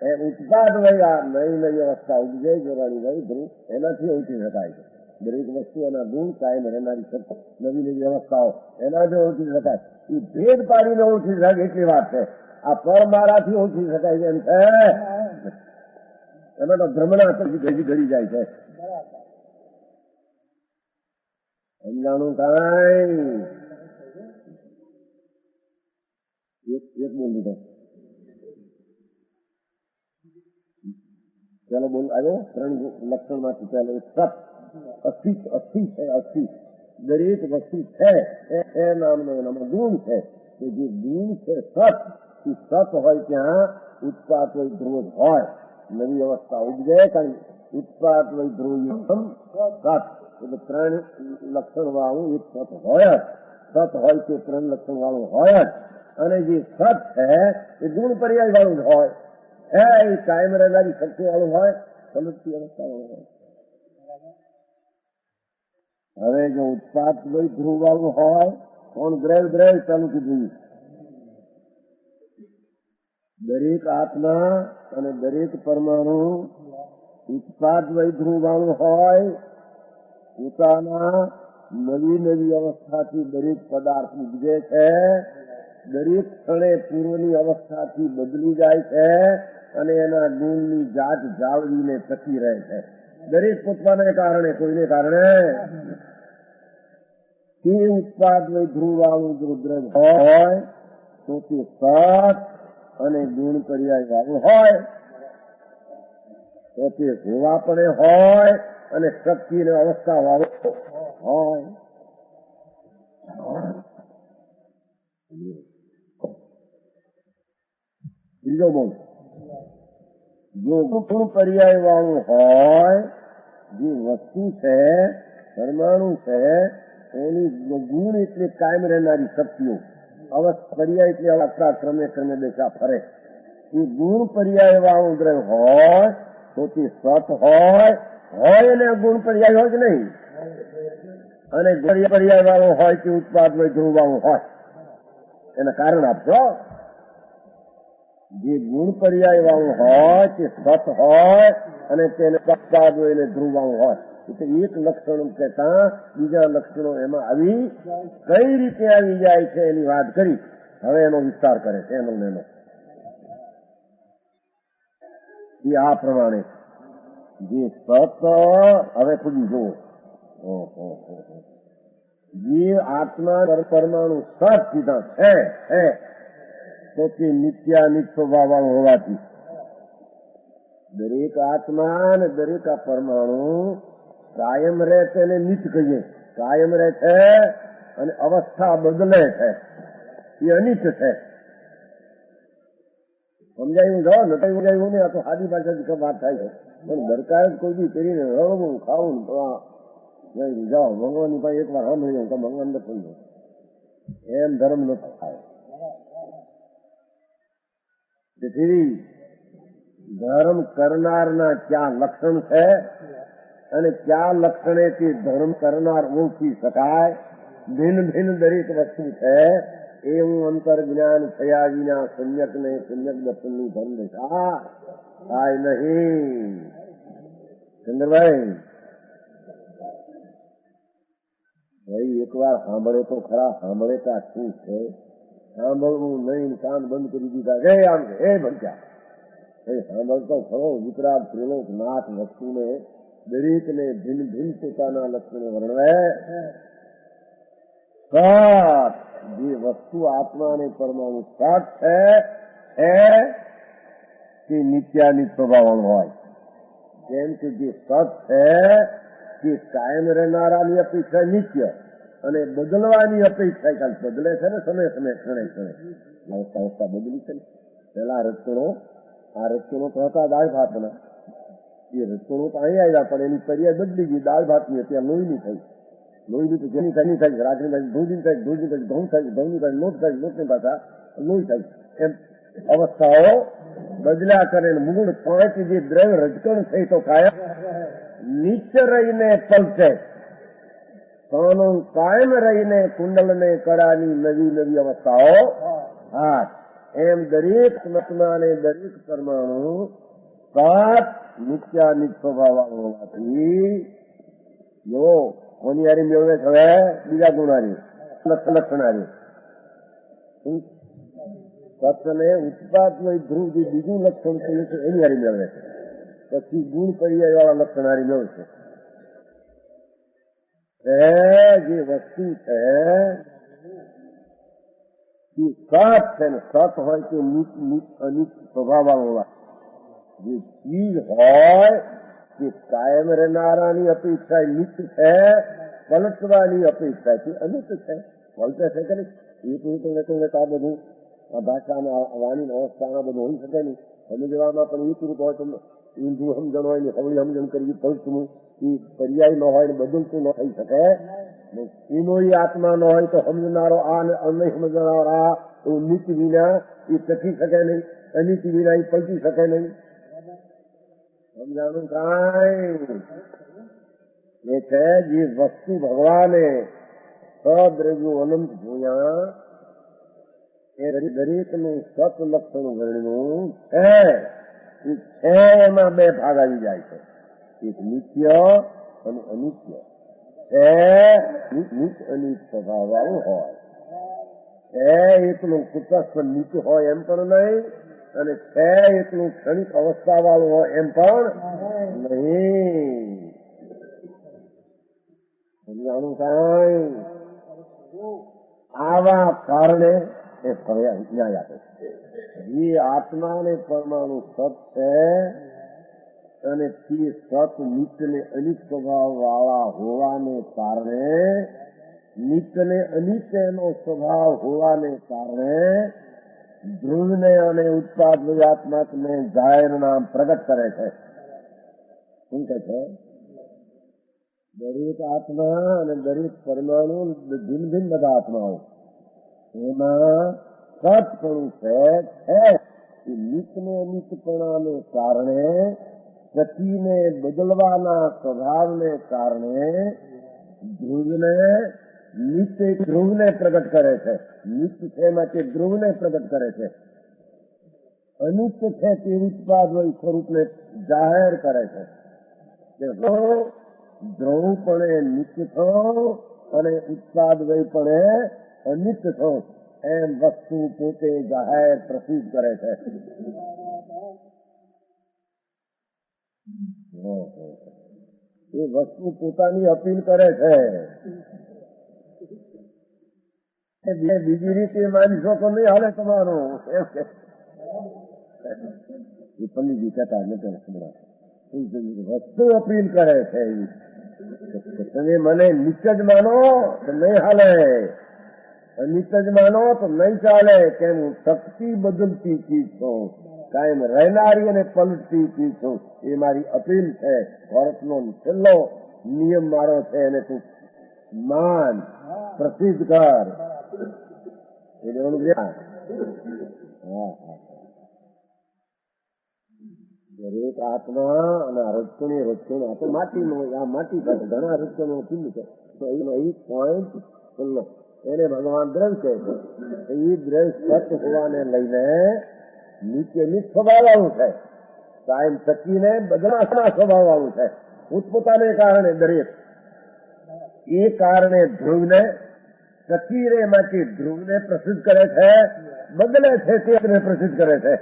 એ ઉત્પાદ વયા નવી નવી અવસ્થા ઉપજે જોડાણી વહી ધ્રુવ એનાથી ઓળખી શકાય છે. દરેક વસ્તુ એના ગુણ કાયમ રહેનારી શક્તિ નવી નવી અવસ્થાઓ એનાથી ઓળખી શકાય. એ ભેદ પાડીને ઓળખી શકાય એટલી વાત છે. આ પર મારાથી ઓળખી શકાય એમ છે. એમાં તો ભ્રમણા પછી ઘડી જાય છે. સમજાણું કાંઈ એક બોલ લીધો ચાલો બોલ આવ્યો. ત્રણ લક્ષણ માંથી ચાલો સત અસ્થિ છે. અસ્થિ દરેક વસ્તુ છે એ નામનો એનામાં ગુણ છે. કે જે ગુણ છે સત એ સત હોય ત્યાં ઉત્પાદ હોય ધ્રુવ હોય નવી અવસ્થા ઉપજે. કારણ ઉત્પાદ હોય ધ્રુવ સત એટલે ત્રણ લક્ષણ વાળું એક સત હોય જ. સત હોય તે ત્રણ લક્ષણ વાળું હોય જ. અને જે સત છે એ ગુણ પર્યાય વાળું જ હોય. એ કાયમ રહેનારી શક્તિ વાળું હોય સમજતી અવસ્થા વાળું હોય. હવે જો ઉત્પાદ ધ્રુવ વાળું હોય કોણ દ્રવ્ય ચાલુ કીધું. દરેક આત્મા અને દરેક પરમાણુ ઉત્પાદ ધ્રુવ વાળું હોય. પોતાના નવી નવી અવસ્થાથી દરેક પદાર્થ ઉદગે છે. દરેક ક્ષણે પૂર્વની અવસ્થાથી બદલી જાય છે અને એના ગુણની જાત જાળવીને ટકી રહે છે. દરેક પોતાને કારણે કોઈને કારણે તે ઉત્પાદ ધ્રુવ વાળું જો દ્રવ્ય હોય તો તે સત અને ગુણ પર્યાય વાળું હોય તો તે હોવાપણે હોય અને શક્તિ અને અવસ્થા વાળું હોય. બીજો બોલ જો ગુણ પર્યાય વાળું હોય જે વસ્તુ છે પરમાણુ છે એની ગુણ એટલે કાયમ રહેનારી શક્તિઓ. પર્યાય એટલે અવસ્થા ક્રમે ક્રમે દેશા ફરે એ ગુણ પર્યાય વાળું દ્રવ્ય હોય તો તે સત હોય એને ગુણ પર્યાય હોય કે નહીં, અને પર્યાય વાળો હોય કે ઉત્પાદ ધ્રુવ વાળું હોય. એના કારણ આપશો. જે ગુણ પર્યાય વાળું હોય તે સત હોય અને તેને ઉત્પાદ એને ધ્રુવ વાળું હોય. એટલે એક લક્ષણ કહેતા બીજા લક્ષણો એમાં આવી કઈ રીતે આવી જાય છે એની વાત કરી. હવે એનો વિસ્તાર કરે છે એનો એ આ પ્રમાણે જે સત હવે ખુદી જુઓ, જે આત્મા પરમાણુ સત સીધા છે તો તે નિત્યાનિત સ્વભાવ વાળું હોવાથી દરેક આત્મા અને દરેક આ પરમાણુ કાયમ રહે છે એને નિત કહીએ. કાયમ રહે છે અને અવસ્થા બદલે છે એ અનિત છે. સમજાયું જાઓ ન સમજાયું ને આ તો સાદી ભાષા વાત થાય છે. પણ દરકાર કોઈ બી કરીને રળવું ખાવું જાઓ ભગવાનની પાસે એક વાર સાંભળી જાઉં તો ભગવાન નથી એમ ધર્મ ન થાય. તેથી ધર્મ કરનારના ક્યાં લક્ષણ છે અને ક્યાં લક્ષણેથી ધર્મ કરનાર ઓળખી શકાય. ભિન્ન ભિન્ન દરેક વસ્તુ છે એવું અંતર જ્ઞાન થયા વિના સમ્યક ને સમ્યક દર્શનની ધર્મ દશા થાય નહીં. ચંદ્રભાઈ ભાઈ એકવાર સાંભળે તો ખરા. સાંભળે તો શું છે સાંભળવું નહીં. કાન બંધ કરી દીધા ગયે આમ એ ભણ્યા સાંભળતો ખરો. વિતરાગ ત્રિલોક નાથ વસ્તુને દરેકને ભિન્ન ભિન્ન પોતાના લક્ષણે વર્ણવે. સત જે વસ્તુ આત્મા અને પરમાણુ સત છે તે નિત્યાનિત સ્વભાવનું હોય. કેમ કે જે સત છે તે કાયમ રહેનારાની અપેક્ષા નિત્ય અને બદલવાની અપેક્ષા કાલ બદલે છે ને સમય સમય ક્ષણે ક્ષણે અવસ્થા બદલી છે. પેલા આ રચનો તો હતા દાળ ભાતના. એ રચનો તો અહીં આવ્યા પણ એની પર્યાય બદલી ગઈ. દાળ ભાતની અત્યારે લોહીની થઈ. લોહીની તો જેની કની થાય રાજની થાય ધોજની થાય ધોજની થાય ઘઉં થાય ઘઉંની થાય લોટ થાય લોટની પાછા લોહી થાય. એમ અવસ્થાઓ બદલ્યા કરે. મૂળ પાંચ જે દ્રવ્ય રજકણ થઈ તો કાયમ નીચે રહીને પલટે. કાયમ રહીને કુંડલને કળાની નવી નવી અવસ્થાઓ. હા એમ દરેક આત્મા અને દરેક પરમાણુ સાત નિત્યાનિત સ્વભાવ હોવાથી જો કોની હારી મેળવે છે હવે બીજા ગુણાની લક્ષણારી સત્યને ઉત્પાદન ધ્રુવ જે બીજું લક્ષણ થયું છે એની હારી મેળવે છે. પછી ગુણ પર્યાય વાળા લક્ષણ હારી મેળવશે. જે વસ્તુ છે સત છે ને સત હોય તો અનિત સ્વભાવ હોવા. જે ચીજ હોય તે કાયમ રહેનારાની અપેક્ષા નિત છે, પલટવાની અપેક્ષાથી અનિત છે. પલટે છે કે નહીં એક આ બધું આ ભાષાના વાણીની અવસ્થાના બધું હોઈ શકે નહીં. સમજવામાં પણ એક રૂપ હોય તો ઊંધું સમજણ હોય ને હવળી સમજણ કરવી પલટવું એ પર્યાય ન હોય ને બદલતું ન થઈ શકે. એનો એ આત્મા ન હોય તો સમજનારો આ નહીં સમજનારો આ એવું નીતિ વિના એ ટકી શકે નહીં. અનિતિ વિના એ પલટી શકે નહીં. સમજાણું કાંઈ એ છે જે વસ્તુ ભગવાને સદ્રવ્યો અનંત જોયા એ દરેકનું સત લક્ષણ વર્ણનું છે. એમાં બે ભાગ આવી જાય છે. એક નિત્ય અને અનિત્ય. નિત અનિત સ્વભાવ વાળું હોય. એકનું કુટસ્થ નીચ હોય એમ પણ નહીં અને એકનું ક્ષણિક અવસ્થા વાળું હોય એમ પણ નહીં. સમજાણું કાંઈ આવા કારણે એ ન્યાય આપે છે. જે આત્મા ને પરમાણુ સત છે અને તે સત નિત ને અનિત સ્વભાવ વાળા હોવાને કારણે નિત ને અનિત એનો સ્વભાવ હોવાને કારણે ધ્રુવને અને ઉત્પાદ આત્માને જાહેર નામ પ્રગટ કરે છે. શું કહે છે? દરેક આત્મા અને દરેક પરમાણુ ભિન્ન ભિન્ન બધા આત્માઓ એમાં સતપણું છે એ નિત્યને અનિત્યપણાને કારણે ગતિને બદલવાના સ્વભાવને કારણે ધ્રુવને નિત્ય ધ્રુવને પ્રગટ કરે છે. નિત્ય છે માટે ધ્રુવને પ્રગટ કરે છે. અનિત્ય છે તે ઉત્પાદ વય સ્વરૂપને જાહેર કરે છે. ધ્રુવપણે નિત્ય થો અને ઉત્પાદ વયપણે અનિત્ય થો એમ વસ્તુ પોતે જાહેર પ્રસિદ્ધ કરે છે. એ વસ્તુ પોતાની અપીલ કરે છે. બીજી રીતે માનશો તો નહીં હાલે તમારું. એ પંડિતજી કહેતા વસ્તુ અપીલ કરે છે. તમે મને નિત્ય જ માનો તો નહીં હાલે, અનિત્ય જ માનો તો નહીં ચાલે. કેમ હું શક્તિ બદલતી ચીજ છું, કાયમ રહેનારી અને પલટતી ચીજ છું. એ મારી અપીલ છે. ભારતનો છેલ્લો નિયમ મારો છે, એને તું માન, પ્રસિદ્ધ કર. એ દેવાનું જ્ઞાન. દરેક આત્મા અને રજકણ આ તો માટીનો, આ માટી સાથે ઘણા રજકણો પિંડ છે. તો એનો એક પોઈન્ટ ખુલ્લો એને ભગવાન દ્રવ્ય કહે છે. એ દ્રવ્ય સત હોવાને લઈને નીચેની સ્વભાવ આવું છે. કાયમ ચકીને બદલાશના સ્વભાવ આવું છે. ઉત્પોતાને કારણે દરેક એ કારણે ધ્રુવને ચકીરે માંથી ધ્રુવને પ્રસિદ્ધ કરે છે, બદલે છે તેને પ્રસિદ્ધ કરે છે.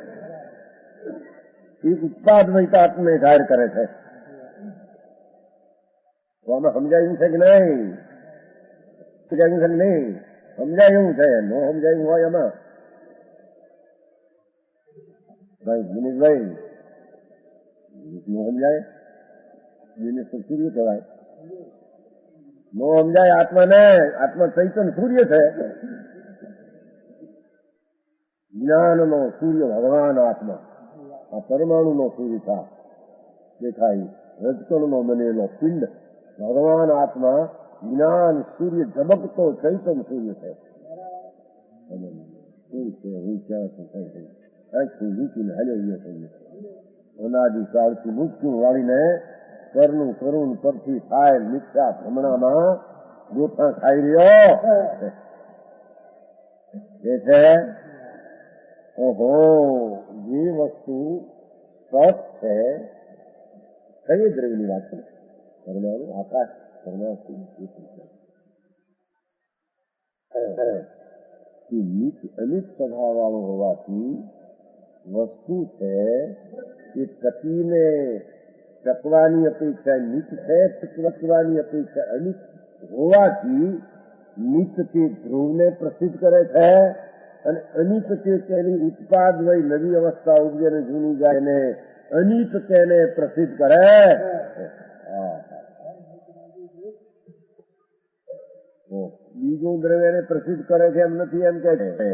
એ ઉત્પાદ વૈતાત્મને જાહેર કરે છે. તો આમાં સમજાયું છે કે નહીં? સમજાયું છે કે નહીં? સમજાયું છે. ન સમજાયું હોય એમાં ભાઈ દિનેશભાઈ ન સમજાય દિનેશ તો સૂર્ય કહેવાય. ન સમજાય આત્માને. આત્મા ચૈતન્ય સૂર્ય છે. જ્ઞાનનો સૂર્ય ભગવાન આત્મા. આ પરમાણુનો સૂર્ય દેખાય, રજકણનો બનેલો પિંડ ભગવાન આત્મા, જ્ઞાન સૂર્ય ઝબકતો ચૈતન્ય સૂર્ય છે. અનાદિ કાળથી મુક્તું વાળીને કરનું કરુણ પરથી થાય મિથ્યા ભ્રમણામાં ગોઠા ખાઈ રહ્યો એ છે. ઓહો, જે વસ્તુ સત છે કઈ દ્રવ્યની વાત છે? પરમાણુ, આકાશ, પરમાણુ અનિત સ્વભાવ વાળો હોવાથી વસ્તુ છે એ ટકીને ટકવાની અપેક્ષા નિત છે, ટકવાની અપેક્ષા અનિત હોવાથી નિતથી ધ્રુવને પ્રસિદ્ધ કરે છે અને અનિત તેની ઉત્પાદ વય નવી અવસ્થા ઉપજે ને જૂની જાય ને અનિત તેને પ્રસિદ્ધ કરે. બીજું દ્રવ્યને પ્રસિદ્ધ કરે છે એમ નથી, એમ કે છે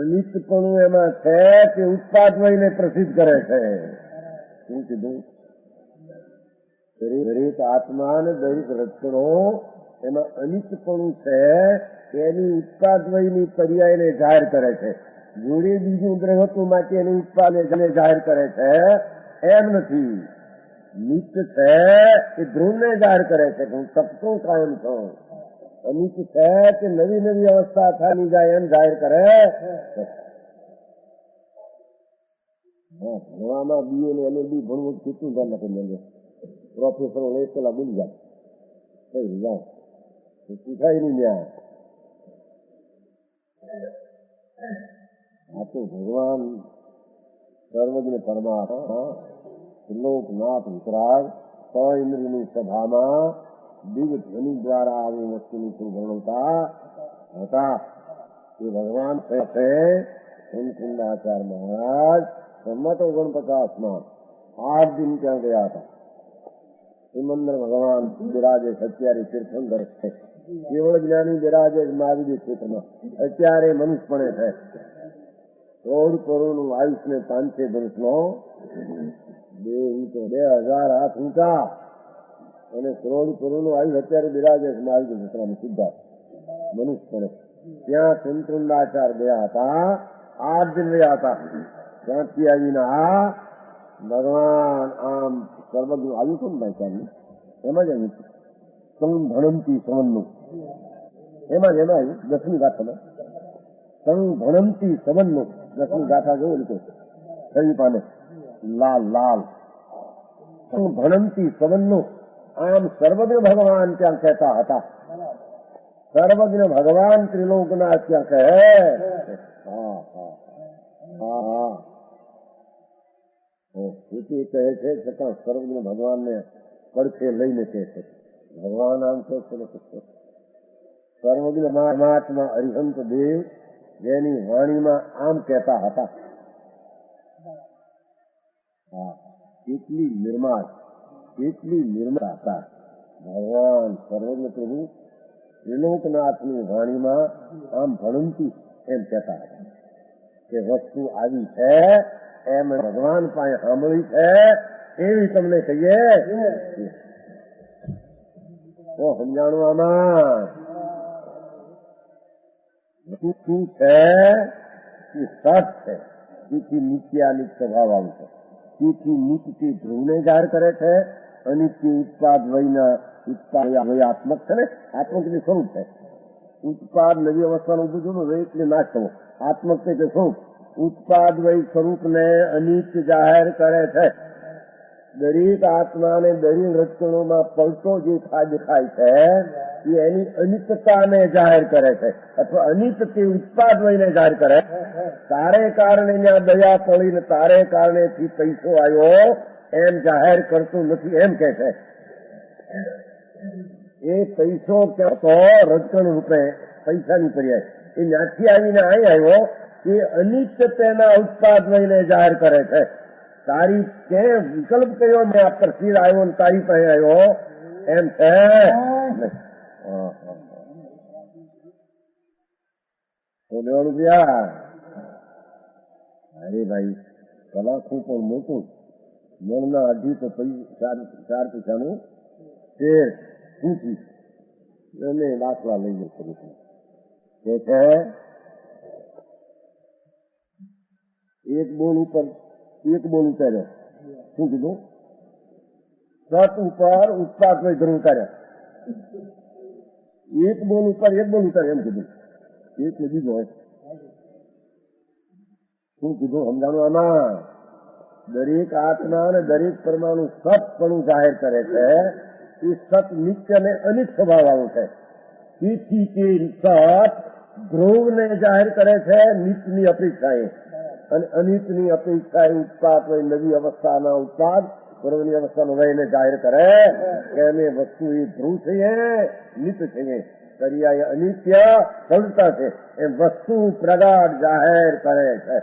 અનિતપણું એમાં છે તે ઉત્પાદ વયને પ્રસિદ્ધ કરે છે. શું કીધું? દરેક આત્મા ને દરેક રચનો એમાં અનિતપણું છે એની ઉત્પાદ વયની પર્યાયને જાહેર કરે છે. જોડે બીજું દ્રવ્યત્વ માટે એની ઉત્પાદને જાહેર કરે છે એમ નથી. નિત્ય છે એ ધ્રુવને જાહેર કરે છે કે હું તપતો કાયમ છું. અનિત છે કે નવી નવી અવસ્થા થાની જાય એમ જાહેર કરે. ભણવામાં બીએ ને LLB ભણવું કેટલું ધ્યાન નથી મળે. પ્રોફેસરો લે પેલા બની જાય કઈ જાઓ શીખાય નહીં ત્યાં. આ તો ભગવાન સર્વજ્ઞ પરમાત્મા ત્રિલોકનાથ વિતરાગ સો ઇન્દ્રિયની સભામાં દિવ્ય ધ્વનિ દ્વારા આવી વસ્તુની વર્ણવતા હતા. એ ભગવાન સાથે હેમકુંડાચાર્ય મહારાજ સંમત 49માં 8 દિન ત્યાં ગયા હતા. હિમંદર ભગવાન બિરાજે અત્યારે તીર્થંકર છે. કેવળ જ્ઞાની બિરાજે મહાવીર ક્ષેત્રમાં. અત્યારે મનુષ્યપણે છે. કરોડ કરોડનું આયુષ ને 500 વર્ષનો 2000 હાથ ઊંચા અને કરોડ કરોડનું આયુષ અત્યારે બિરાજે મહાવીર ક્ષેત્રમાં સિદ્ધાર્થ મનુષ્યપણે. ત્યાં કુંતુંડાચાર ગયા હતા, 8 દિન રહ્યા હતા. ત્યાંથી આવીને આ ભગવાન આમ સર્વજ્ઞ આવ્યું હતું ને ભાઈ ચાલુ એમાં જ આવ્યું સંભણમતી સંવનનું એમાં જ આવ્યું 10મી ગાથામાં સંભણમતી સંવનનું 10મી ગાથા જોયું લીધું કઈ પાને લાલ લાલ સંભણમતી સંવનનું આમ સર્વજ્ઞ ભગવાન ત્યાં કહેતા હતા. સર્વજ્ઞ ભગવાન ત્રિલોકના ત્યાં કહે. હા હા હા હા સ્થિતિ કહે છે છતાં સર્વજ્ઞ ભગવાનને પડખે લઈને કહે છે. ભગવાન આમ કહે છે સર્વજ્ઞ પરમાત્મા અરિહંત દેવ જેની વાણીમાં આમ કહેતા હતા. હા એટલી નિર્માળ હતા ભગવાન સર્વજ્ઞ પ્રભુ ત્રિલોકનાથની વાણીમાં આમ ભણંતી એમ કહેતા હતા કે વસ્તુ આવી છે એમ ભગવાન પાસે સાંભળી છે એવી તમને કહીએ તો સમજાણું આમાં શું છે કે સત છે તેથી નિત્યાનિત સ્વભાવ આવશે. તેથી નિત્ય ધ્રુવને જાહેર કરે છે. અનિત્ય ઉત્પાદ વયના આત્મક છે ને આત્મક જે સ્વરૂપ છે. ઉત્પાદ નવી અવસ્થાનું ઉભું વય એટલે નાશ થવો. આત્મક તે કે સ્વરૂપ ઉત્પાદ વય સ્વરૂપને અનિત્ય જાહેર કરે છે. દરેક આત્માને દરેક રચકણોમાં પલટો જે દેખાય છે એ એની અનિત્યતાને જાહેર કરે છે અથવા અનિત્ય તે ઉત્પાદ વયને જાહેર કરે. તારે કારણે ત્યાં દયા પડીને તારે કારણેથી પૈસો આવ્યો એમ જાહેર કરતું નથી એમ કે છે. એ પૈસો ક્યાં તો રજકણ રૂપે પૈસાની પર્યાય એ ત્યાંથી આવીને અહીં આવ્યો એ અનિત્ય તેના ઉત્પાદ વયને જાહેર કરે છે. તારી કે વિકલ્પ કયો મેં આ પર સ્થિર આવ્યો ને તારી પાસે આવ્યો એમ છે. રૂપિયા અરે ભાઈ કલાકું પણ મોટું મણના 2.5 તો 4 પૈસાનું શેર ઊંચી એને દાખલા લઈને કરું છું કે છે એક બોલ ઉતાર્યો. શું કીધું? સત ઉપર ઉત્પાદ વય ધ્રુવ ઉતાર્યા. એક બોલ ઉતાર્યો એમ કીધું. એક ને બીજો શું કીધું સમજાણું આમાં? દરેક આત્મા અને દરેક પરમાણુ સતપણું જાહેર કરે છે. એ સત નિત્ય ને અનિત સ્વભાવ આવું છે. તેથી તે સત ધ્રુવને જાહેર કરે છે નિત્યની અપેક્ષાએ અને અનિતની અપેક્ષાએ ઉત્પાદ હોય નવી અવસ્થાના ઉત્પાદ પૂર્વની અવસ્થાનો વયને જાહેર કરે કે અમે વસ્તુ એ ધ્રુવ છીએ નિત્ય છીએ. પર્યાય અનિત્ય સલતા છે એમ વસ્તુ પ્રગાઢ જાહેર કરે છે.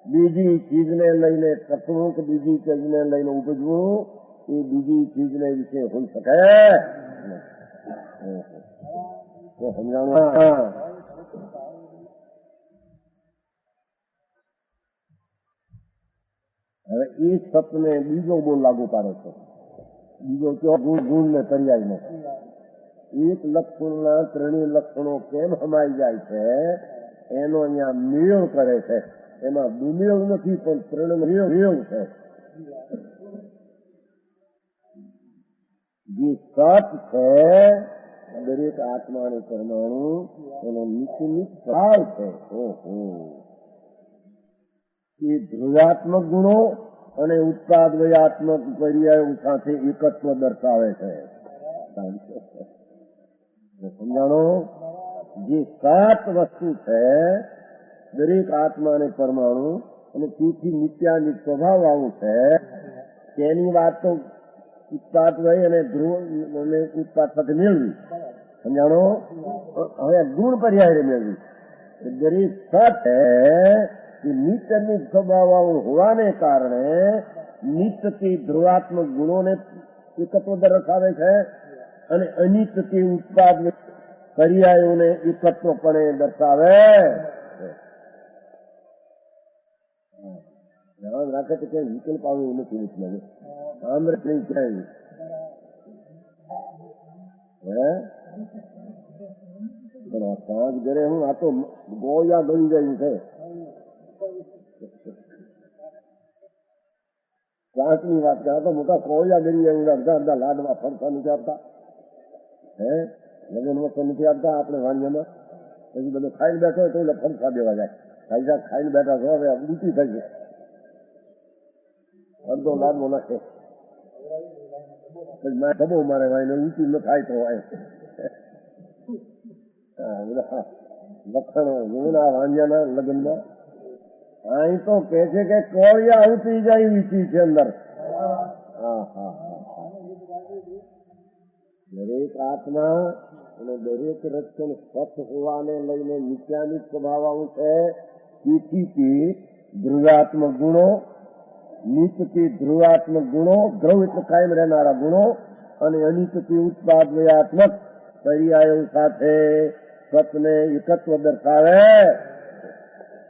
બીજી ચીજને લઈને તત્વું કે બીજી ચીજને લઈને ઉપજવું એ બીજી ચીજને વિશે હોઈ શકે તો સમજાણું. હવે એ સતને બીજો બોલ લાગુ પાડે છે. બીજો કયો ગુણ ને પર્યાયનો એક લક્ષણના ત્રણેય લક્ષણો કેમ હમાઈ જાય છે એનો અહીંયા મેળ કરે છે. એમાં દુમેળ નથી પણ ત્રણ મેળ છે. જે સત છે દરેક આત્માને પરમાણુ એનો નિશ્ચિત ભાવ છે. એ ધ્રુવાત્મક ગુણો અને ઉત્પાદ વયાત્મક પર્યાયો સાથે એકત્વ દર્શાવે છે. સમજાણો? જે સાત વસ્તુ છે દરેક આત્મા અને પરમાણુ અને તેથી નિત્યાનિત સ્વભાવ આવું છે તેની વાત તો ઉત્પાદ વય અને ધ્રુવ અને ઉત્પાદ સાથે મેળવી. સમજાણો? હવે ગુણ પર્યાય મેળવી. દરેક સત નિત્યનિત સ્વભાવ હોવાને કારણે નિત્યથી ધ્રુવાત્મક ગુણોને એકત્વ દર્શાવે છે અને અનિત્યથી ઉત્પાદ પર્યાયોને એકત્વપણે દર્શાવે. ધ્યાન રાખે તો ક્યાંય વિકલ્પ આવ્યું નથી એટલે આમૃત નહીં ક્યાંય પણ આ સાંજ ઘરે હું આ તો ગોળિયા ગળી ગયું છે. સાંજની વાત આ તો મોટા કોળિયા ગળી ગયું, અડધા અડધા લાડવા ફરતા નથી આપતા. હે લગ્નમાં તો નથી આપતા આપણે વાણિયામાં. પછી બધું ખાઈને બેઠો હોય તો એટલે ફરતા દેવા જાય. ખાઈને બેઠા છો હવે ઊંચી થઈ ગઈ, અડધો લાડવો નાખે, ડબો મારે વાઈને ઊંચી ન થાય તો લખણો જોના વાંજ્યાના લગ્નમાં અહીં તો કે છે કે કોળિયા ઉતરી જાય વીતી છે અંદર. દરેક આત્મા અને દરેક રક્ષણ સ્વચ્છ હોવાને લઈને નિત્યાનિત સ્વભાવ આવું છે. તેથી ધ્રુવાત્મક ગુણો, નીચથી ધ્રુવાત્મક ગુણો, ધ્રુવ એટલે કાયમ રહેનારા ગુણો, અને અનિચથી ઉત્પાદયાત્મક પર્યાયો સાથે સતને એકત્વ દર્શાવે.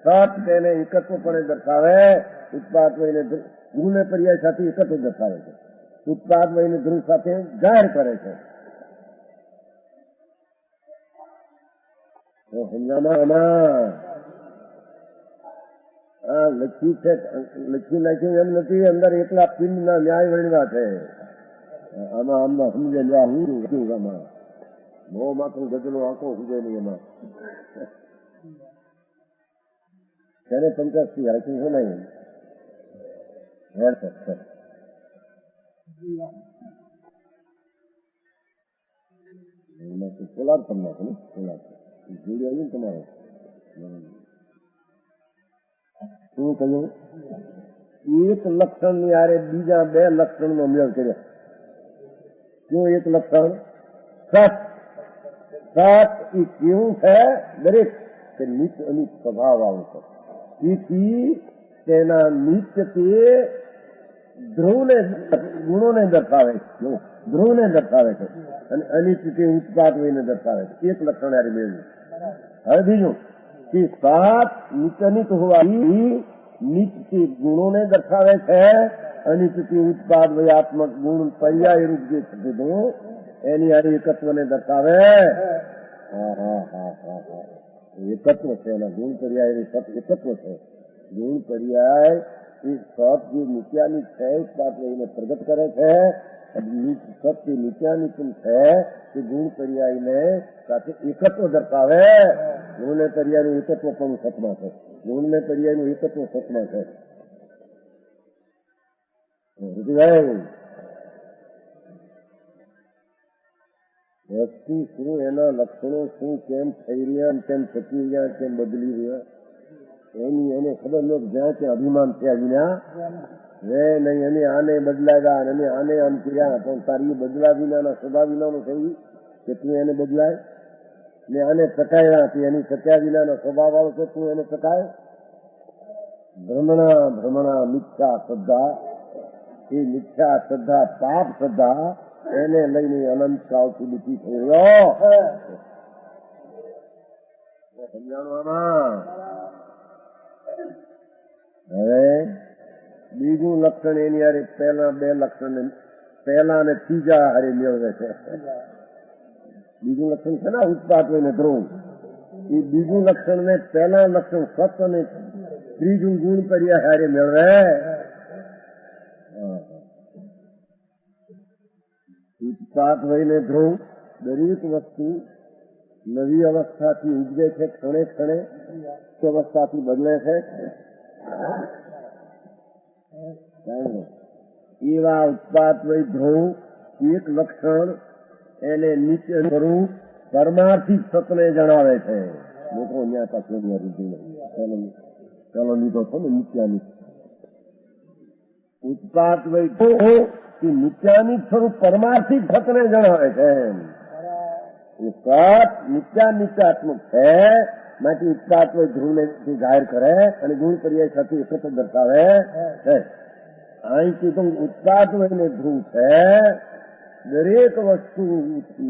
સત તેને એકત્વપણે દર્શાવે. ઉત્પાદ વયને ગુણને પર્યાય સાથે એકત્વ દર્શાવે છે. ઉત્પાદ વયને ધ્રુવ સાથે જાહેર કરે છે. લખી છે, લખી નાખ્યું એમ નથી, અંદર એકલા પિંડના ન્યાય વર્ણવા છે. આમાં સમજે લ્યા હું આમાં બહુ માથું ગજલો આંખો સમજે નહીં એમાં. તેને પંચાસથી હાકી છે નહીં પોલાદ પણ નાખે ને, પોલાદ જોડી આવ્યું ને તમારે. શું કહ્યું? એક લક્ષણ ની આરે બીજા બે લક્ષણ નો મેળ કર્યો. શું એક લક્ષણ? સત. સત એ કેવું છે? દરેક તે નિત્ય અનિત સ્વભાવ આવું છે. તેથી તેના નિત્યથી ધ્રુવને ગુણોને દર્શાવે છે, ધ્રુવને દર્શાવે છે, અને અનિત્યથી ઉત્પાદ વયને દર્શાવે છે. એક લક્ષણ આરે મેળવ્યું. હવે બીજું કે સાત નિત્યનિત હોવાથી નિત્યથી ગુણોને દર્શાવે છે, અનિત્યથી ઉત્પાદ વયાત્મક ગુણ પર્યાય રૂપ જે કીધું એની હારે એકત્વને દર્શાવે. એકત્વ છે એના ગુણ પર્યાય સત એકત્વ છે. ગુણ પર્યાય એ સત જે નિત્યાનિત છે ઉત્પાદ વયને પ્રગટ કરે છે. સત જે નિત્યાનિત છે તે ગુણ પર્યાયને સાથે એકત્વ દર્શાવે. ગુણને પર્યાયનું એકત્વ પણ સતમાં છે. ગુણને પર્યાયનું એકત્વ સતમાં છે. વસ્તુ શું, એના લક્ષણો શું, કેમ થઈ રહ્યા, કેમ થતી રહ્યા, કેમ બદલી રહ્યા, એની એને ખબર ન. જ્યાં ત્યાં અભિમાન થયા વિના રે નહીં. એને આને બદલાવ્યા અને આને આમ કર્યા, પણ તારી બદલા વિનાના સ્વભાવ વિનાનું થયું કેટલું એને બદલાય ને આને ટકાયા એની ટક્યા વિનાનો સ્વભાવ વાળો છે. તું એને ટકાય? ભ્રમણા ભ્રમણા મિથ્યા શ્રદ્ધા, એ મિથ્યા શ્રદ્ધા પાપ શ્રદ્ધા એને લઈને અનંત કાળથી દુઃખી થયો. સમજાણવામાં હવે બીજું લક્ષણ એની હારે પહેલા બે લક્ષણ પહેલા અને ત્રીજા હારે મેળવે છે. બીજું લક્ષણ છે ને ઉત્પાદ વયને ધ્રુવ. એ બીજું લક્ષણ ને પહેલા લક્ષણ સત અને ત્રીજું ગુણ પર્યાય હારે મેળવે. ઉત્પાદ વયને ધ્રુવ દરેક વસ્તુ નવી અવસ્થાથી ઉજવે છે, ક્ષણે ક્ષણે અવસ્થાથી બદલે છે. એવા ઉત્પાદ વય ધ્રુવ એક લક્ષણ એને નીચે સ્વરૂપ પરમાર્થિક સતને જણાવે છે. લોકો ત્યાં પાસે ચાલો લીધો છો ને નિત્યાનિત ઉત્પાદ વય કે નિત્યાનિત સ્વરૂપ પરમાર્થિક સતને જણાવે છે. સત નિત્યાનિત્યાત્મક છે માટે ઉત્પાદ વય ધ્રુવને જાહેર કરે અને ગુણ પર્યાય સાથે એકત્ર દર્શાવે છે. અહીં કીધું ઉત્પાદ વયને ધ્રુવ છે. દરેક વસ્તુ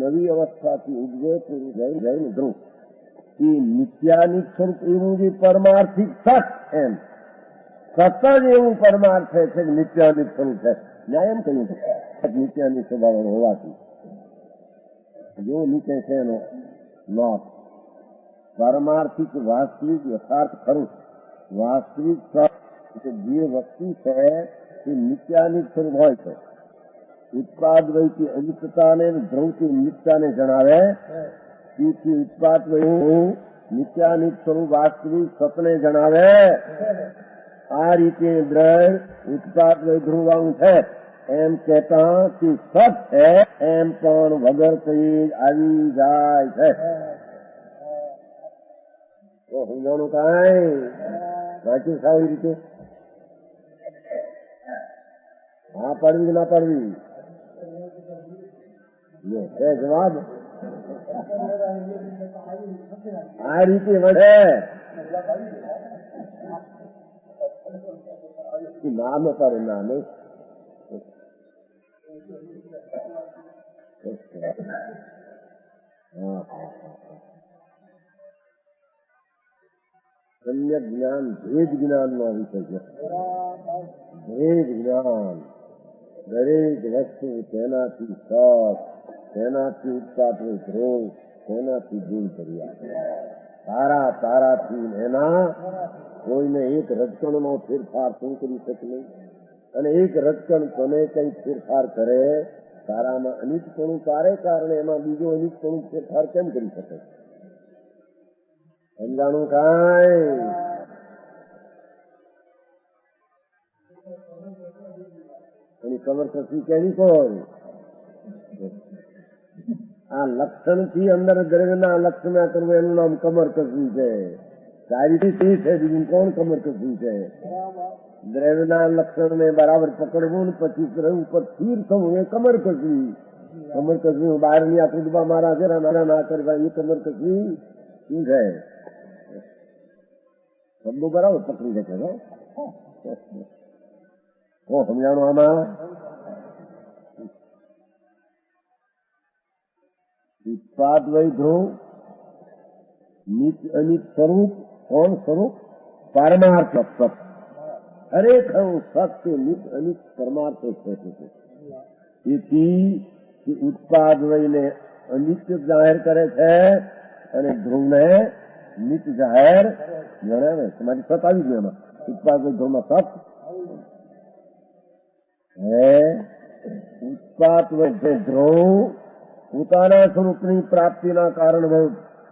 નવી અવસ્થાથી ઉજવે જઈને ધ્રુવ એ નિત્યાનિત સ્વરૂપ એવું જે પરમાર્થિક સત એમ સત જ એવું પરમાર્થ છે કે નિત્યાનિત સ્વરૂપ છે. ન્યાય એમ કહ્યું નિત્યાનિત સ્વભાવ હોવાથી જો નીચે છે એનો લોટ પારમાર્થિક વાસ્તવિક યથાર્થ ખરું. વાસ્તવિક જે વસ્તુ છે તે નિત્યાનિત સ્વરૂપ હોય છે. ઉત્પાદ વયથી અનિત્યતાને ધ્રુવથી નિત્યતાને જણાવે. તેથી ઉત્પાદ વય નિત્યાનિત સ્વરૂપ વાસ્તવિક સતને જણાવે. આ રીતે દ્રઢ ઉત્પાદ વય ધ્રુવાંગ છે એમ કહેતા કે સત છે એમ પણ વગર કઈ આવી જાય છે. તો સમજાણું કાંઈ વાંચ્યું સારી રીતે? હા પાડવી કે ના પાડવી? છે જવાબ. આ રીતે વધે ના ન પાડે ના નહીં. સમ્યક જ્ઞાન ભેદ જ્ઞાન નો વિષય છે. ભેદ જ્ઞાન દરેક વસ્તુ તેનાથી સત, તેનાથી ઉત્પાદન ધ્રુવ, તેનાથી ગુણ કર્યા. તારાથી એના કોઈને એક રજકણનો ફેરફાર શું કરી શકે નહીં. અને એક રજકણ તને કઈ ફેરફાર કરે, તારામાં અનિતપણું તારે કારણે એમાં બીજો અનિતપણું ફેરફાર કેમ કરી શકે? સમજાણું કાંઈ? એની કમર કસી કેવી કોઈ આ લક્ષણ થી અંદર દ્રવ્યના લક્ષણ કરવું એનું નામ કમર કસી છે. સારી છે બીજું કોણ કમર કસી છે? દ્રવ્યના લક્ષણ ને બરાબર પકડવું ને પછી દ્રવ્ય ઉપર સ્થિર થવું એ કમર કસી. કમર કસી બહાર ની આ કુદબા મારા છે ના કરવા એ કમર કસી શું છે? શબ્દો બરાબર પકડી શકે છે. સમજાણું આમાં? ઉત્પાદ વય ધ્રુવ નિત અનિત સ્વરૂપ. કોણ સ્વરૂપ? પારમાર્થ સત. ખરેખર સત્ય નિત અનિત પરમાર્થ છે. તેથી ઉત્પાદ વયને અનિત્ય જાહેર કરે છે અને ધ્રુવને નિત જાહેર જણાવે. તમારી સત આવી ગઈ એમાં. ઉત્પાદ વય ધ્રુવમાં સત ઉત્પાદ વય ધ્રુવ પોતાના સ્વરૂપની પ્રાપ્તિના કારણ બહુ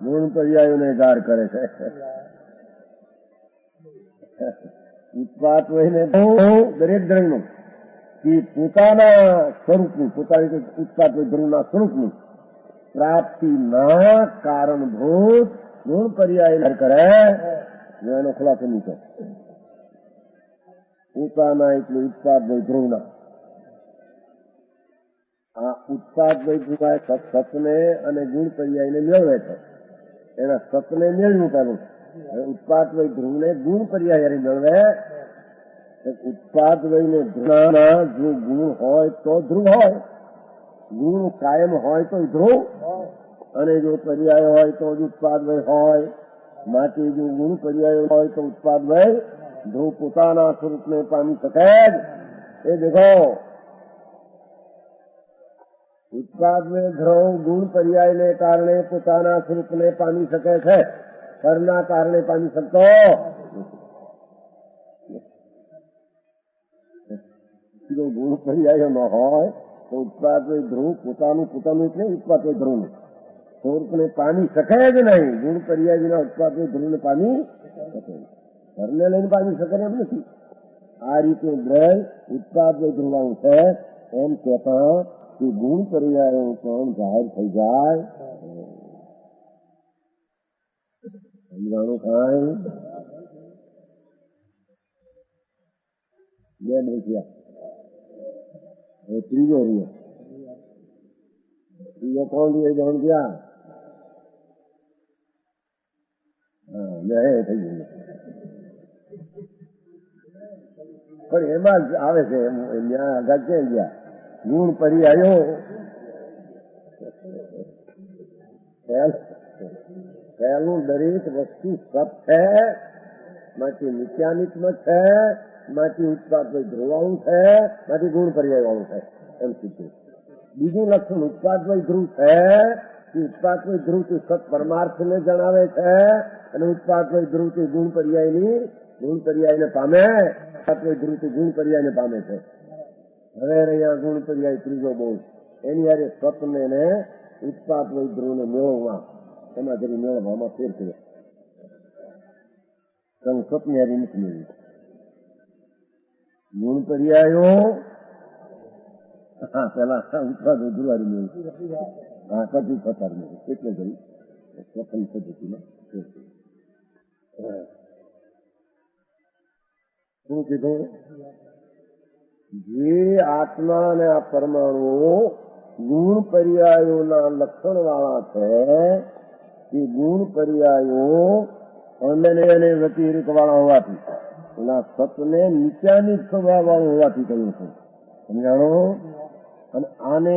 ગુણ પર્યાયોને જાહેર કરે છે. ઉત્પાદ વયને દરેક દ્રવ્યનું કે પોતાના સ્વરૂપની પોતાની ઉત્પાદ વય ધ્રુવના સ્વરૂપની પ્રાપ્તિના કારણભૂત ગુણ પર્યાય કરે એનો ખુલાસો નીચે. પોતાના એટલે ઉત્પાદ વય ધ્રુવના આ ઉત્પાદ વય ધ્રુવ સતને અને ગુણ પર્યાયને મેળવે છે. એના સતને મેળવ્યું પેલું. ઉત્પાદ વય ધ્રુવને ગુણ પર્યાય મેળવે. ઉત્પાદ વયને ધ્રુવના જો ગુણ હોય તો ધ્રુવ હોય, ગુણ કાયમ હોય તો ધ્રુવ, અને જો પર્યાય હોય તો જ ઉત્પાદ વય હોય. માટે જો ગુણ પર્યાય હોય તો ઉત્પાદ વય ધ્રુવ પોતાના સ્વરૂપને પામી શકે જ. એ દેખો ઉત્પાદ ને ધ્રુવ ગુણ પર્યાયને કારણે પોતાના સ્વરૂપને પામી શકે છે, ફળના કારણે પામી શકતો. જો ગુણ પર્યાય ન હોય તો ઉત્પાદ વય ધ્રુવ પોતાનું એટલે ઉત્પાદ વય ધ્રુવ સ્વરૂપને પામી શકે જ નહીં. ગુણ પર્યાય વિના ઉત્પાદ વય ધ્રુવને પામી શકે. ઘરને લઈને પામી શકે એમ નથી. આ રીતે દ્રવ્ય ઉત્પાદ વય ધ્રુવાંગ છે એમ કહેતા કે ગુણ પર્યાયો પણ જાહેર થઈ જાય. સમજાણું કાંઈ? બે મૂક્યા. હવે ત્રીજો રહ્યો. ત્રીજો કોણ રહ્યો? જાણ ગયા. હા મેં થઈ ગયું. પણ એમાં જ આવે છે ત્યાં આગળ ક્યાં ગયા? ગુણ પર્યાયો પહેલું દરેક વસ્તુ સત છે, માંથી નિત્યાનિત્મ છે, માંથી ઉત્પાદ ધ્રુવાળું છે, માંથી ગુણ પર્યાય વાળું છે એમ કીધું. બીજું લક્ષણ ઉત્પાદ ધ્રુવ છે ઉત્પાદક ધ્રુવથી સત પરમાર્થને જણાવે છે અને ઉત્પાદક ધ્રુવથી ગુણ પર્યાયને પામે, ઉત્પાદક ધ્રુવથી ગુણ પર્યાયને પામે છે. હવે અહીંયા ગુણ પર્યાય ત્રીજો બોલ એની યારે સતને ને ઉત્પાદક ધ્રુવને મેળવવા એમાં જરી મેળવવામાં ફેર કર્યો. તમે સતની યારે નથી મેળવી. ગુણ પર્યાયો પેલા ઉત્પાદક ધ્રુવારી મેળવી, પછી સતાર મેળવી, એટલે જઈ પ્રથમ પદ્ધતિમાં ફેર કર્યો. શું કીધું? જે આત્મા અને આ પરમાણુઓ ગુણ પર્યાયોના લક્ષણ વાળા છે એ ગુણ પર્યાયો અને વ્યતિરેક વાળા હોવાથી એના સતને નીચાની સ્વભાવ વાળું હોવાથી કહ્યું છે. સમજાણો? અને આને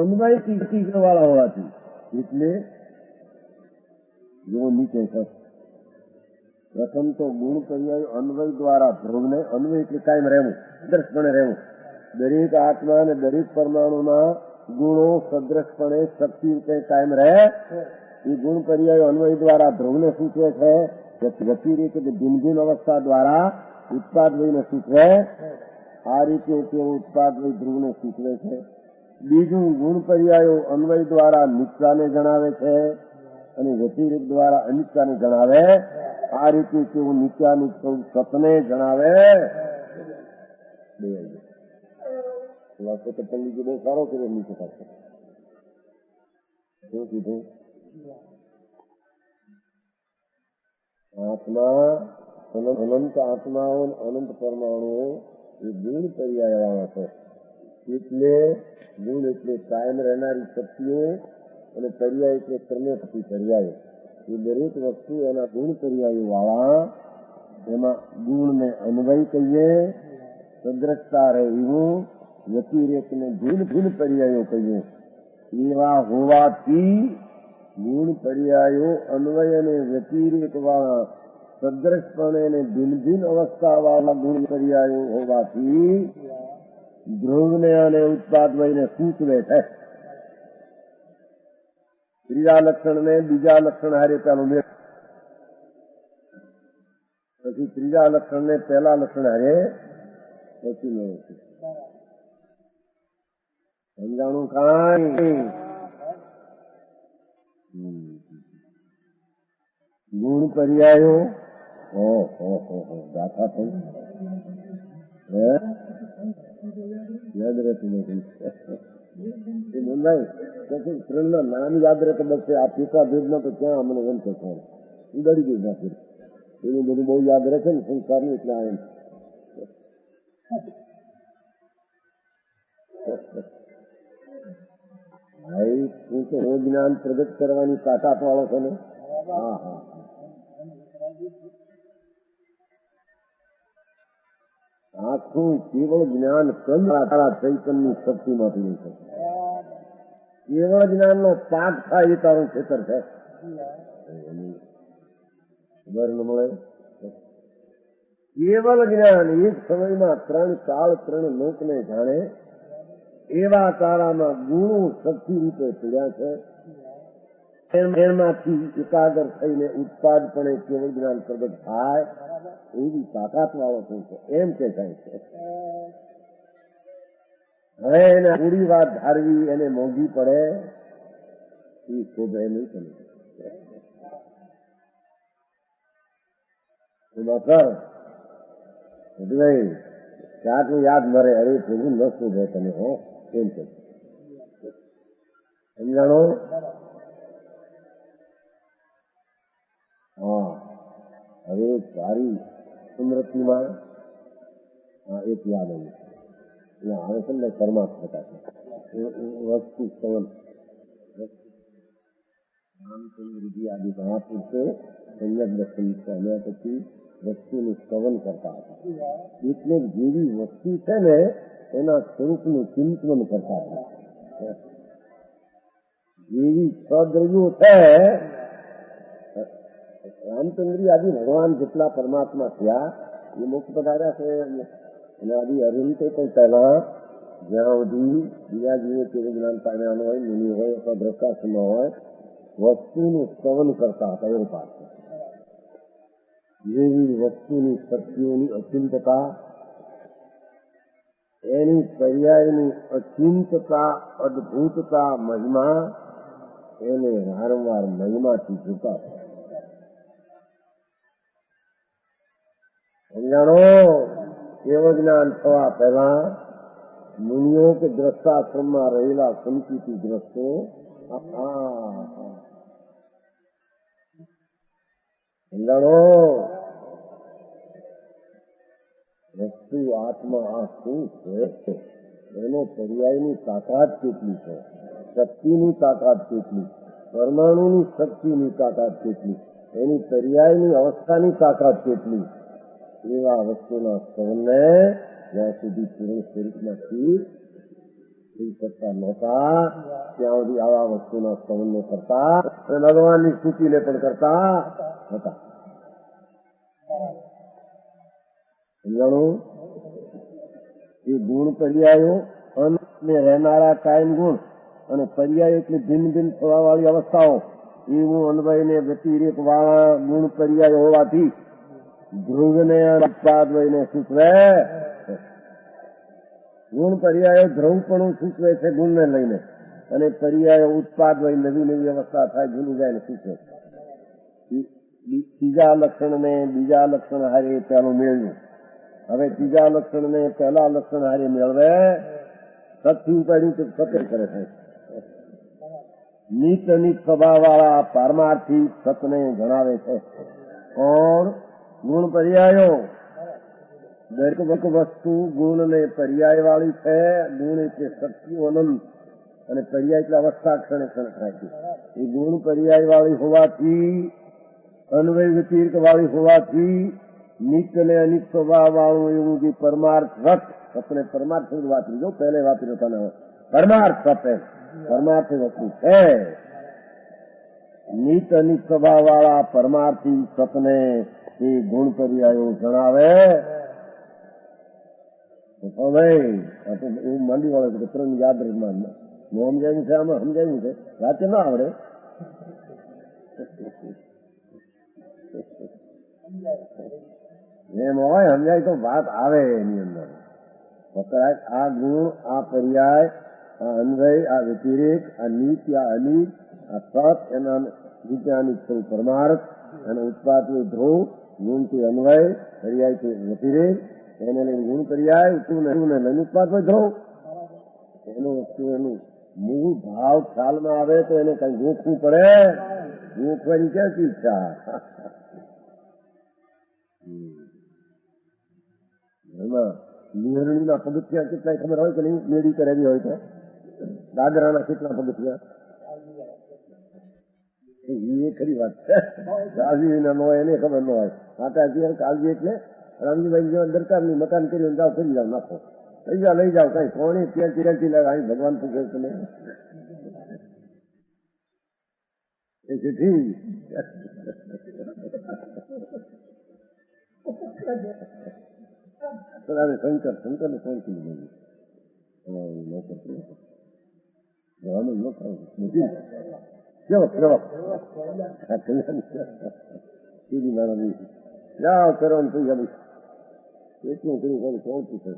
અન્વયથી વાળા હોવાથી એટલે જો નીચે છે. પ્રથમ તો ગુણ પર્યાય અન્વય દ્વારા ધ્રુવને, અન્વય એટલે કાયમ રહેવું, સદ્રશપણે રહેવું. દરેક આત્મા અને દરેક પરમાણુમાં ગુણો સદ્રશપણે શક્તિ રીતે કાયમ રહે એ ગુણ પર્યાય અન્વય દ્વારા ધ્રુવને સૂચવે છે. વ્યતિરેક એટલે ભિન્ન ભિન્ન અવસ્થા દ્વારા ઉત્પાદવયને સૂચવે. આ રીતે તેઓ ઉત્પાદવય ધ્રુવને સૂચવે છે. બીજું ગુણ પર્યાયો અન્વય દ્વારા નિત્યાને જણાવે છે અને વ્યતિરેક દ્વારા અનિત્યાને જણાવે. આ રીતે તેઓ નિત્યાનું સતને જણાવે. તો પલ્લી બહુ સારો કર્યો નીચે પાસે. શું કીધું? આત્મા અનંત આત્માઓ અનંત પરમાણુઓ એ ગુણ પર્યાય વાળા છે. એટલે ગુણ એટલે કાયમ રહેનારી શક્તિઓ અને પર્યાય એટલે ક્રમે થતી પર્યાય. એ દરેક વસ્તુ એના ગુણ પર્યાયો વાળા. એમાં ગુણને અન્વય કહીએ, સદ્રષ્ટા રહે એવું, વ્યતિરેકને ભિન્ન ભિન્ન પર્યાયો કહીએ. એવા હોવાથી ગુણ પર્યાયો અન્વય અને વ્યતિરેક વાળા સદ્રશપણે અને ભિન્ન ભિન્ન અવસ્થા વાળા ગુણ પર્યાયો હોવાથી ધ્રુવને અને ઉત્પાદવયને સૂચવે છે. ત્રીજા લક્ષણ ને બીજા લક્ષણ હારે પેલું મેળ, પછી ત્રીજા લક્ષણ ને પહેલા લક્ષણ હારે પછી મેળવશું. સમજાણું? કાંઈ ગુણ પર્યાયો દાખલા થઈ યાદ રહેતું નથી. ત્રણ ના નામ યાદ રહેતો બસ આ પીકા ભેદ ના તો ક્યાં અમને એમ કે ઉડાડી ગયું નાખી એવું બધું બહુ યાદ રહે છે ને સંસ્કારનું. એટલે એમ ભાઈ તું તો જ્ઞાન પ્રગટ કરવાની તાકાત વાળો છે ને. હા હા, આખું કેવળ જ્ઞાન ચૈતનની શક્તિમાંથી નહીં શકે. કેવળ જ્ઞાનનો પાઠ થાય એ તારું ખેતર છે. ખબર ન મળે. કેવલ જ્ઞાન એક સમયમાં ત્રણ કાળ ત્રણ લોકને જાણે એવા તારામાં ગુણો શક્તિ રૂપે પીડ્યા છે. એમાંથી એકાગ્ર થઈને ઉત્પાદપણે કેવળ જ્ઞાન પ્રગટ થાય એવી તાકાત વાળો શું છે એમ કે થાય છે. હવે એને પૂરી વાત ધારવી એને મોંઘી પડે એ શોભે નહીં કરે. સર એટલે આટલું યાદ મરે અરે પ્રભુ ન શોભે તમે હો એમ કે સમજાણો. હા, હવે સારી સ્મૃતિમાં એક યાદ આવી આવે છે ને પરમાર્થ થતા છે વસ્તુ સ્તવન વિધિ આદિ ઘણા પૂરતો સમ્યક દર્શન કર્યા પછી વસ્તુનું સ્તવન કરતા હતા. એટલે જેવી વસ્તુ છે ને એના સ્વરૂપનું ચિંતન કરતા હતા. જેવી સદ્રવ્યો છે રામચંદ્રી આદિ ભગવાન જેટલા પરમાત્મા થયા એ મોક્ષ પધાર્યા છે. અને આદિ અરવિંદ પણ પહેલા જ્યાં સુધી બીજા જીવે કેવું જ્ઞાન પામ્યાનું હોય, મુનિ હોય અથવા દ્રષ્ટાશ્રમ હોય, વસ્તુનું સ્તવન કરતા હતા એવું પાછું. જેવી વસ્તુની શક્તિઓની અચિંતતા, એની પર્યાયની અચિંતતા, અદભુતતા, મહિમા, એને વારંવાર મહિમાથી જોતા સમજાણો. એવું જ્ઞાન થવા પહેલા મુનિઓ કે દ્રષ્ટાશ્રમમાં રહેલા સંકિતી દ્રષ્ટો સમજાણો. વસ્તુ આત્મા આ શું છે એનો પર્યાયની તાકાત કેટલી છે, શક્તિની તાકાત કેટલી, પરમાણુની શક્તિની તાકાત કેટલી, એની પર્યાયની અવસ્થાની તાકાત કેટલી, એવા વસ્તુના સ્તવનને જ્યાં સુધી પૂર્ણ સ્વરૂપમાંથી થઈ શકતા નહોતા ત્યાં સુધી આવા વસ્તુના સ્તવનને કરતા અને ભગવાનની સ્તુતિને પણ કરતા હતા. સમજાણું? એ ગુણ પર્યાયો અને રહેનારા કાયમ ગુણ અને પર્યાય એટલે ભિન્ન ભિન્ન થવા વાળી અવસ્થાઓ, એવું અન્વયને વ્યતિરેક વાળા ગુણ પર્યાય હોવાથી ધ્રુવને ઉત્પાદવયને સૂચવે. ગુણ પર્યાયો ધ્રુવપણું સૂચવે છે ગુણને લઈને, અને પર્યાયો ઉત્પાદવય નવી નવી અવસ્થા થાય જૂની જાય સૂચવે. ત્રીજા લક્ષણને બીજા લક્ષણ હારે પહેલું મેળવ્યું, હવે ત્રીજા લક્ષણને પહેલા લક્ષણ હારે મેળવે, સતથી ઉપાડ્યું તો સત્ય કરે છે. નિત અનિત સ્વભાવ વાળા પારમાર્થી સતને જણાવે છે. કોણ? ગુણ પર્યાયો. દરેક વસ્તુ ગુણ ને પર્યાય વાળી છે. ગુણ એટલે શક્તિ અનંત અને પર્યાય એટલે અવસ્થા ક્ષણે ક્ષણ થાય છે. એ ગુણ પર્યાય વાળી હોવાથી, અન્વય વ્યતિરેક વાળી હોવાથી, નિત્ય ને અનિત સ્વભાવ વાળું એવું જે પરમાર્થ રથ, સતને પરમાર્થ શબ્દ વાપરી દો, પહેલે વાપરી દો, પરમાર્થ સત પરમાર્થ વસ્તુ છે. નિત અનિત સ્વભાવ વાળા પરમાર્થી સતને એ ગુણ પર્યાયો જણાવે. એવું માંડી વાળો છે કે ત્રણ યાદ રહેમાં સમજાયું છે, આમાં સમજાયું છે, રાતે ના આવડે. એમ હોય સમજાય તો વાત આવે એની અંદર. વપરાય આ ગુણ, આ પર્યાય, આ અન્વય, આ વ્યતિરેક, આ નીત, આ અનિત, આ સત, એના નીચે અનિત થયું પરમાર્થ, અને ઉત્પાદ ધ્રુવ, ગુણથી અન્વય, પર્યાયથી વ્યતિરેક, એને લઈને ગુણ પર્યાય, ઉત્પાદ ઉત્પાદ ધ્રુવ. એનું વસ્તુ એનું મૂળ ભાવ ખ્યાલમાં આવે તો એને કઈ ગોખવું પડે. ગોખવાની ક્યાં ઈચ્છા? એમાં નિહરણીના પગથિયા કેટલાય ખબર હોય કે નહીં? મેળી કરેલી હોય તો દાદરાના કેટલા પગથિયા? એ ખરી વાત છે. કાળજી ન હોય એને ખબર ન હોય. માતા કાળજી એટલે રામજીભાઈ જેવા દરકારની મકાન કર્યું જાઓ, કરી જાઓ, નાખો, લઈ જાઓ કઈ કોણી ત્યાંથી લાવે. ભગવાન પૂછે તમે એ ચીઠી શંકર ને કોણ કીધું? જાઓ કરો ને પૈસા એટલું કર્યું કોણ પૂછે?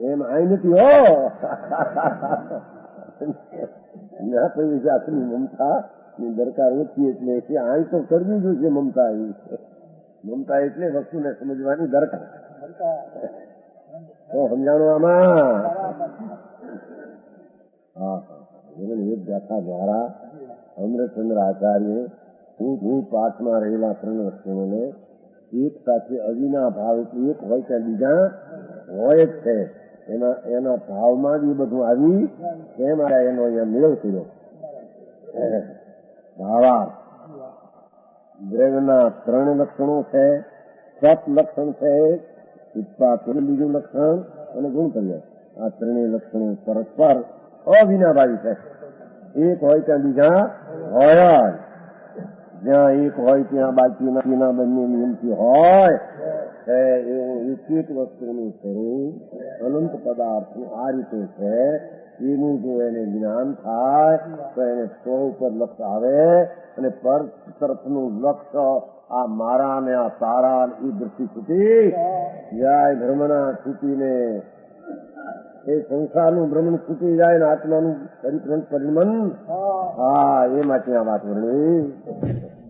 એમ આઈ નથી હો. આટલી મમતા ની દરકાર ઓછી એટલે આઈ તો કરવી જોઈએ. મમતા એવી મમતા એટલે વસ્તુને સમજવાની દરકાર. તો સમજાણું આમાં? હા, એક ગાથા દ્વારા અમૃતચંદ્ર આચાર્ય હું પાઠમાં રહેલા ત્રણ લક્ષણોને એક સાથે અવિના ભાવ એટલે એક હોય ત્યાં બીજા હોય જ છે. એના ભાવમાં જ એ બધું આવી તેમ એનો અહીંયા મેળ કર્યો. ભાવા દ્રવ્યના ત્રણ લક્ષણો છે. સત લક્ષણ છે, ઉત્પાદ બીજું લક્ષણ, અને ગુણ પર્યાય. આ ત્રણેય લક્ષણો પરસ્પર અવિનાભાવી છે. એક હોય ત્યાં બીજા હોય જ. જ્યાં એક હોય ત્યાં બાકીના બંને નિયમથી હોય છે એવું એક વસ્તુનું સ્વરૂપ અનંત પદાર્થનું આ રીતે છે. એનું જો એને જ્ઞાન થાય તો એને સ્વ ઉપર લક્ષ્ય આવે અને પર તરફનું લક્ષ્ય આ મારા ને આ તારા એ દ્રષ્ટિ છૂટી જાય. ભ્રમણા છૂટીને એ સંસારનું ભ્રમણ છૂટી જાય ને આત્માનું પરિભ્રમણ પરિમન. હા, એ માટે આ વાત વર્ણી.